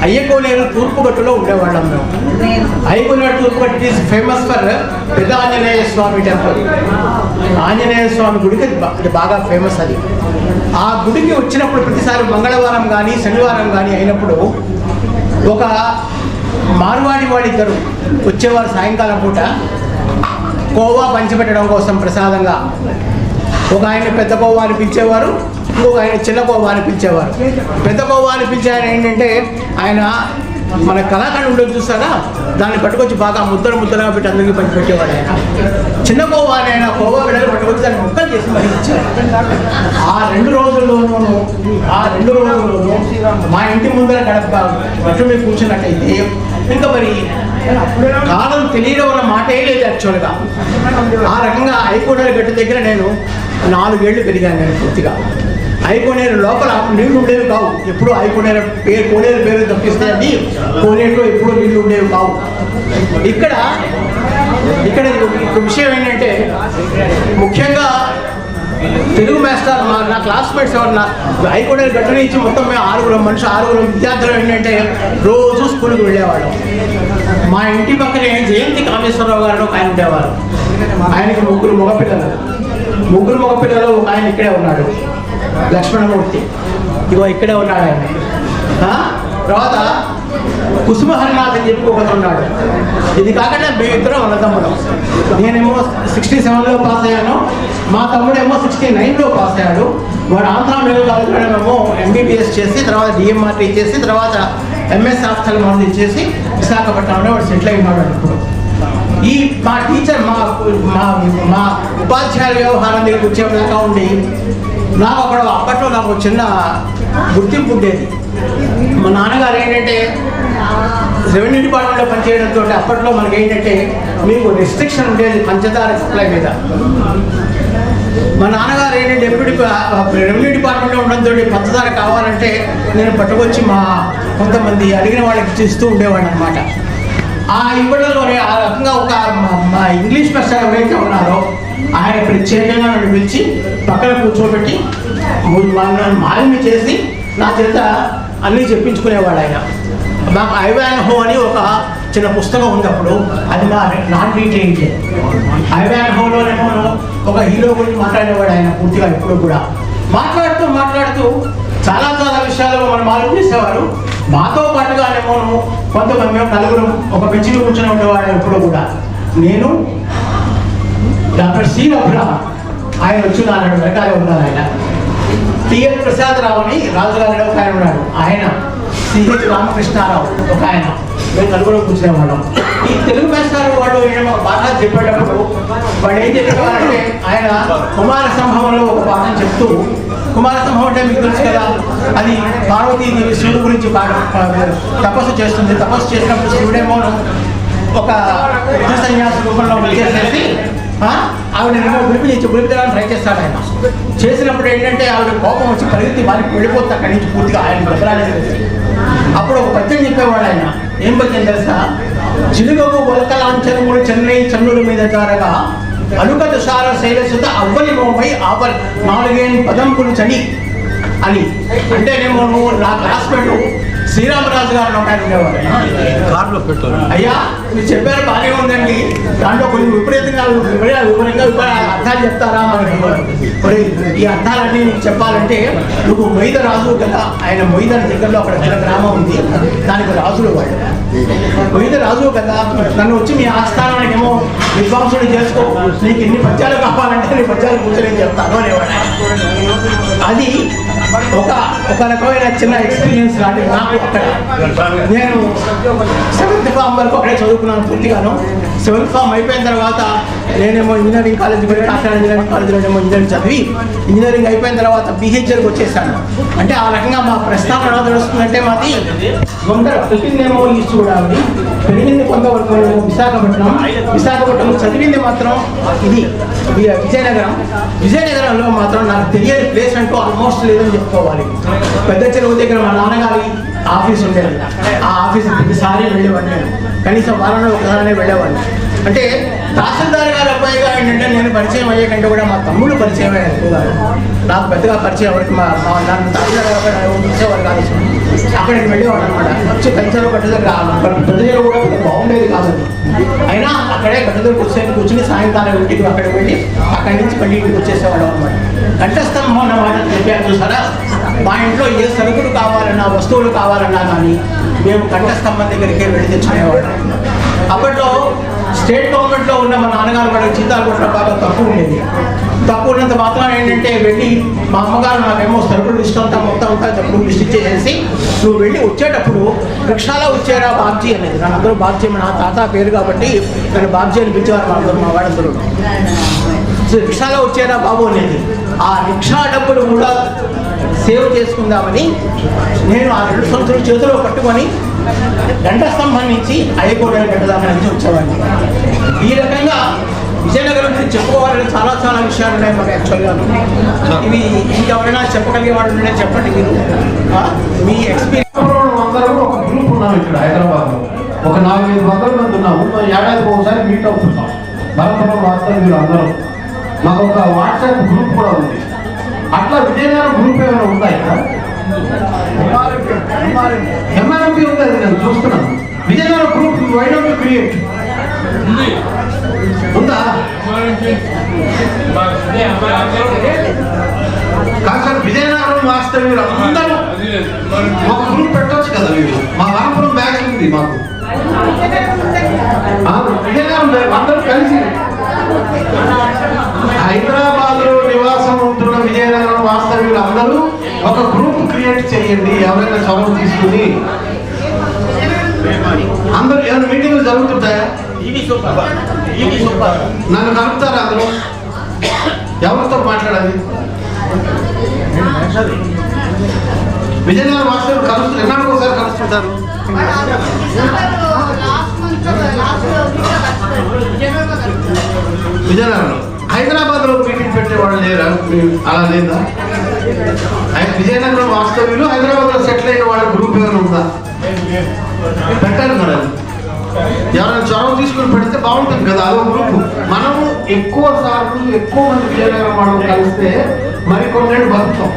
అయ్యకోనేరు తూర్పుగట్టులో ఉండేవాళ్ళం మేము. అయ్యకోనేరు తూర్పుగట్టు ఈజ్ ఫేమస్ ఫర్ పెద్ద ఆంజనేయ స్వామి టెంపుల్. ఆంజనేయ స్వామి గుడికి అది బాగా ఫేమస్. అది ఆ గుడికి వచ్చినప్పుడు ప్రతిసారి మంగళవారం కానీ శనివారం కానీ అయినప్పుడు ఒక మార్వాడి వాళ్ళిద్దరు వచ్చేవారు. సాయంకాలం పూట కోవా పంచిపెట్టడం కోసం ప్రసాదంగా. ఒక ఆయన పెద్ద కోవా అని పిలిచేవారు, ఇంకొక ఆయన చిన్న కోవా అని పిలిచేవారు. పెద్ద కోవా అని పిలిచే ఆయన ఏంటంటే ఆయన మన కళాఖండ ఉండదు చూస్తారా, దాన్ని పట్టుకొచ్చి బాగా ముద్దలుగా పెట్టి అందరికీ పంచిపెట్టేవాడు ఆయన. చిన్న కోవా అని ఆయన కోవా బిడ్డలు పట్టుకొచ్చి దాన్ని ముక్కలు చేసి మరి ఇచ్చారు. ఆ రెండు రోజుల్లోనూ మా ఇంటి ముందర గడప గట్టు మీద కూర్చున్నట్టయితే ఇంకా మరి కాలం తెలియడం వల్ల మాటే లేదు యాక్చువల్గా. ఆ రకంగా ఐకోనేరు గట్టు దగ్గర నేను 4 ఏళ్ళు పెరిగాను నేను పూర్తిగా. ఐకోనేరు లోపల నీళ్లు ఉండేవి కావు. ఎప్పుడు ఐకోనేరు కోనేరు పేరు తప్పిస్తే అది కోనేరులో ఎప్పుడూ నీళ్లు ఉండేవి కావు. ఇక్కడ విషయం ఏంటంటే ముఖ్యంగా తెలుగు మాస్టర్ నా క్లాస్మేట్స్ ఎవరు ఐకోనేరు గట్టు నుంచి మొత్తం మేము 6 విద్యార్థులు ఏంటంటే రోజు స్కూల్కి వెళ్ళేవాళ్ళం. మా ఇంటి పక్కనే జయంతి కామేశ్వరరావు గారు ఒక ఆయన ఉండేవారు. ఆయనకి 3 మగపిల్లలు ఒక ఆయన ఇక్కడే ఉన్నాడు, లక్ష్మణమూర్తి. ఇగో ఇక్కడే ఉన్నాడు ఆయన. తర్వాత కుసుమహరినాథ్ అని చెప్పి ఒకటి ఉన్నాడు. ఇది కాకుండా మేమిద్దరం అన్నదమ్ములం. నేనేమో 67లో పాస్ అయ్యాను, మా తమ్ముడేమో 69లో పాస్ అయ్యాడు. వాడు ఆంధ్ర మెడికల్ కాలేజ్లోనేమో ఎంబీబీఎస్ చేసి తర్వాత డిఎంఆర్టీ చేసి తర్వాత ఎంఎస్ ఆఫ్థాల్మాలజీ చేసి విశాఖపట్నంలో వాడు సెటిల్ అయినాడు. ఇప్పుడు ఈ మా టీచర్ మా ఉపాధ్యాయుల వ్యవహారం దగ్గర వచ్చేదాకా ఉండి నాకు అప్పట్లో నాకు చిన్న గుర్తింపు ఉండేది. మా నాన్నగారు ఏంటంటే రెవెన్యూ డిపార్ట్మెంట్లో పనిచేయడంతో అప్పట్లో మనకి ఏంటంటే మీకు రెస్ట్రిక్షన్ ఉండేది పంచదార సప్లై మీద. మా నాన్నగారు ఏంటంటే ఎప్పుడు రెవెన్యూ డిపార్ట్మెంట్లో ఉండడంతో పంచదార కావాలంటే నేను పట్టుకొచ్చి కొంతమంది అడిగిన వాళ్ళకి ఇస్తూ ఉండేవాడిని అనమాట. ఆ ఇవ్వడంలోనే ఆ రకంగా ఒక మా ఇంగ్లీష్ మాస్టర్ ఎవరైతే ఉన్నారో ఆయన ప్రత్యేకంగా నన్ను పిలిచి పక్కన కూర్చోబెట్టి మాలిన్య చేసి నా చేత అన్నీ చెప్పించుకునేవాడు ఆయన. మాకు ఐవాన్ హో అని ఒక చిన్న పుస్తకం ఉంది అప్పుడు, అది మా నాన్ డీటెయిల్డ్. ఐవాన్ హోలోనేమో ఒక హీరో గురించి మాట్లాడేవాడు ఆయన పూర్తిగా. ఎప్పుడు కూడా మాట్లాడుతూ చాలా విషయాలు మనం మాలు చేసేవారు. మాతో పాటుగానేమో కొంతమంది మేము 4 ఒక బెంచ్ కూర్చొని ఉండేవాడు ఎప్పుడు కూడా. నేను డాక్టర్ సి అబ్రహం ఆయన వచ్చి నాడు వెనకాలే ఉన్నాను. ఆయన టిఎల్ ప్రసాదరావు అని రాజుగారి ఒక ఆయన ఉన్నాడు, ఆయన సిహెచ్ రామకృష్ణారావు ఒక ఆయన. మేము 4 కూర్చునేవాళ్ళం. ఈ తెలుగు మాస్టర్ వాళ్ళు బాగా చెప్పేటప్పుడు వాడు ఏం చెప్పేవారంటే ఆయన కుమార సంభవంలో ఒక పాఠం చెప్తూ, కుమార సంభవం అంటే మీకు తెలుసు కదా, అది పార్వతీదేవి శివుడు గురించి తపస్సు చేస్తుంది. తపస్సు చేసినప్పుడు శివుడేమో ఒక సన్యాస రూపంలో వచ్చేసేసి ఆవిడనేమో గురిపించడానికి ట్రై చేస్తాడు ఆయన. చేసినప్పుడు ఏంటంటే ఆవిడ కోపం వచ్చి పరిగెత్తి వారికి వెళ్ళిపోతుంది అక్కడి నుంచి పూర్తిగా. ఆయన బదలాలేసి అప్పుడు ఒక పద్యం చెప్పేవాడు ఆయన. ఏం పద్యం తెలుసా? చిలుగకు వలకలాంఛనములు చెన్నై చన్నుల మీద జారగా అలుక తుషార శైలసుత అవ్వలి మోపై 4 పదంపులు చని అని. అంటేనేమో నా క్లాస్మేట్ శ్రీరామరాజు గారు ఒక ఆయన ఉండేవారు. కార్లో పెట్టారు. అయ్యా మీరు చెప్పారు బాగానే ఉందండి, దాంట్లో కొన్ని విపరీతంగా అర్థాలు చెప్తారా మనకి? ఈ అర్థాలన్నీ నీకు చెప్పాలంటే నువ్వు మొయిద రాజు కదా. ఆయన మొయిద దగ్గరలో అక్కడ చిన్న గ్రామం ఉంది, దానికి రాజులు వాళ్ళు. మొయిద రాజు కదా, నన్ను వచ్చి మీ ఆస్థానానికి ఏమో విద్వాంసుడు చేసుకో, నీకు ఎన్ని పద్యాలు కావాలంటే నీ పద్యాలు కూర్చొని చెప్తాను అనేవాడు. అది ఒక రకమైన చిన్న ఎక్స్పీరియన్స్ లాంటిది నాకు అక్కడ. నేను 7th ఫామ్ వరకు అక్కడే చదువుకున్నాను పూర్తిగాను. 7th ఫామ్ అయిపోయిన తర్వాత నేనేమో ఇంజనీరింగ్ కాలేజ్ పోయి కాకినాడ ఇంజనీరింగ్ కాలేజ్లో ఇంజనీరింగ్ చదివి ఇంజనీరింగ్ అయిపోయిన తర్వాత బిహెచ్ఎల్కి వచ్చేసాను. అంటే ఆ రకంగా మా ప్రస్థానం ఎలా తెలుస్తుందంటే మాది ముందర పుట్టిందేమో ఈస్ట్ గోదావరి, పెరిగింది కొంతవరకు విశాఖపట్నం, చదివింది మాత్రం ఇది విజయనగరంలో మాత్రం నాకు తెలియని ప్లేస్ అంటూ ఆల్మోస్ట్ లేదని చెప్పుకోవాలి. పెద్ద చెరువు దగ్గర మా నాన్నగారి ఆఫీస్ ఉండేది. ఆ ఆఫీస్ ప్రతిసారి వెళ్ళేవాడిని. నేను కనీసం వారంలో ఒకసారి వెళ్ళేవాడిని. అంటే తహసీల్దార్ గారి అబ్బాయిగా ఏంటంటే నేను పరిచయం అయ్యే కంటే కూడా మా తమ్ముడు పరిచయం అయ్యారు ఎక్కువగా. నాకు పెద్దగా పరిచయం ఎవరికి మా నన్ను తహసీల్దార్ గారి అబ్బాయి చూసేవారు కాదు. అక్కడికి వెళ్ళేవాడు అనమాట. వచ్చి కల్చర్ గడ్డలు కూడా బాగుండేది కాదు. అయినా అక్కడే గడ్డలు కూర్చొని సాయంకాలం ఇంటికి అక్కడికి వెళ్ళి అక్కడి నుంచి మళ్ళీ ఇంటికి వచ్చేసేవాడు అనమాట. కంఠస్థం అన్న మాట చెప్పారు చూసారా, మా ఇంట్లో ఏ సరుకులు కావాలన్నా వస్తువులు కావాలన్నా కానీ మేము కంఠస్తంభం దగ్గరికి వెళ్ళి తెచ్చుకునేవాళ్ళం. అప్పట్లో స్టేట్ గవర్నమెంట్లో ఉన్న మా నాన్నగారు కూడా జీతాలు కూడా బాగా తక్కువ ఉండేది. తక్కువ ఉన్నంత మాత్రం ఏంటంటే వెళ్ళి మా అమ్మగారు నాకేమో సరుకులు లిస్ట్ అంతా మొత్తం తప్పుడు లిస్ట్ ఇచ్చేసేసి నువ్వు వెళ్ళి వచ్చేటప్పుడు రిక్షాలో వచ్చేరా బాబ్జీ అనేది. నన్ను అందరూ బాబ్జీ, నా తాత పేరు కాబట్టి నన్ను బాబ్జీ అని పిలిచేవారు మా వాడందరూ. రిక్షాలో వచ్చేరా బాబు అనేది. ఆ రిక్షా డబ్బులు కూడా సేవ్ చేసుకుందామని నేను ఆ 2 సంవత్సరాలు చేతిలో పట్టుకొని గంటస్తంభం నుంచి అయ్యగూడ గడ్డదాకా నుంచి వచ్చేవాడిని. ఈ రకంగా విజయనగరం గురించి చెప్పుకోవాలని చాలా విషయాలు ఉన్నాయి మాకు. యాక్చువల్గా ఇవి ఇంకెవరైనా చెప్పగలిగే వాళ్ళు ఉంటే చెప్పండి మీరు మీ ఎక్స్పీరియన్స్. అందరూ ఒక గ్రూప్ ఉన్నాం ఇక్కడ హైదరాబాద్లో. ఒక 4-5 వందల మంది ఉన్నాము. ఏడాదికి ఒకసారి మీట్ అవుతున్నాం. భరతపురం వాస్తవం మీరు అందరూ. మాకు ఒక వాట్సాప్ గ్రూప్ కూడా ఉంది. అట్లా విజయనగరం గ్రూప్ ఏమైనా ఉందా ఇక్కడ? ఎంఆర్ఎంపీ ఉంది, అది నేను చూస్తున్నాను. Vizianagaram group why don't you create? ఉందా? కాదు సార్, విజయనగరం వాస్తవ్యులు అందరూ ఒక గ్రూప్ పెట్టవచ్చు కదా మీరు. మా వనపురం బ్యాచ్ ఉంది మాకు. విజయనగరం అందరూ కలిసి హైదరాబాద్లో నివాసం ఉంటున్న విజయనగరం వాస్తవ్యులు అందరూ ఒక గ్రూప్ క్రియేట్ చేయండి. ఎవరైనా చొరవ తీసుకుని అందరూ ఏమైనా మీటింగ్లు జరుగుతుంటాయా? నన్ను కలుపుతారా అందరూ? ఎవరితో మాట్లాడాలి? విజయనగరం వాస్తవ్యులు కలుస్తారు. ఎన్నాళ్ళకి ఒకసారి కలుస్తుంటారు? విజయనగరంలో. హైదరాబాద్లో మీటింగ్ పెట్టేవాళ్ళు లేరా? అలా లేదా? విజయనగరం వాస్తవ్యులు హైదరాబాద్లో సెటిల్ అయిన వాళ్ళ గ్రూప్ ఏమైనా ఉందా? పెట్టాలి మరి. ఎవరైనా చొరవ తీసుకుని పెడితే బాగుంటుంది కదా అదో గ్రూప్. మనము ఎక్కువ సార్లు ఎక్కువ మంది విజయనగరం వాళ్ళు కలిస్తే మరి కొన్నేళ్ళు బతుకుతాం.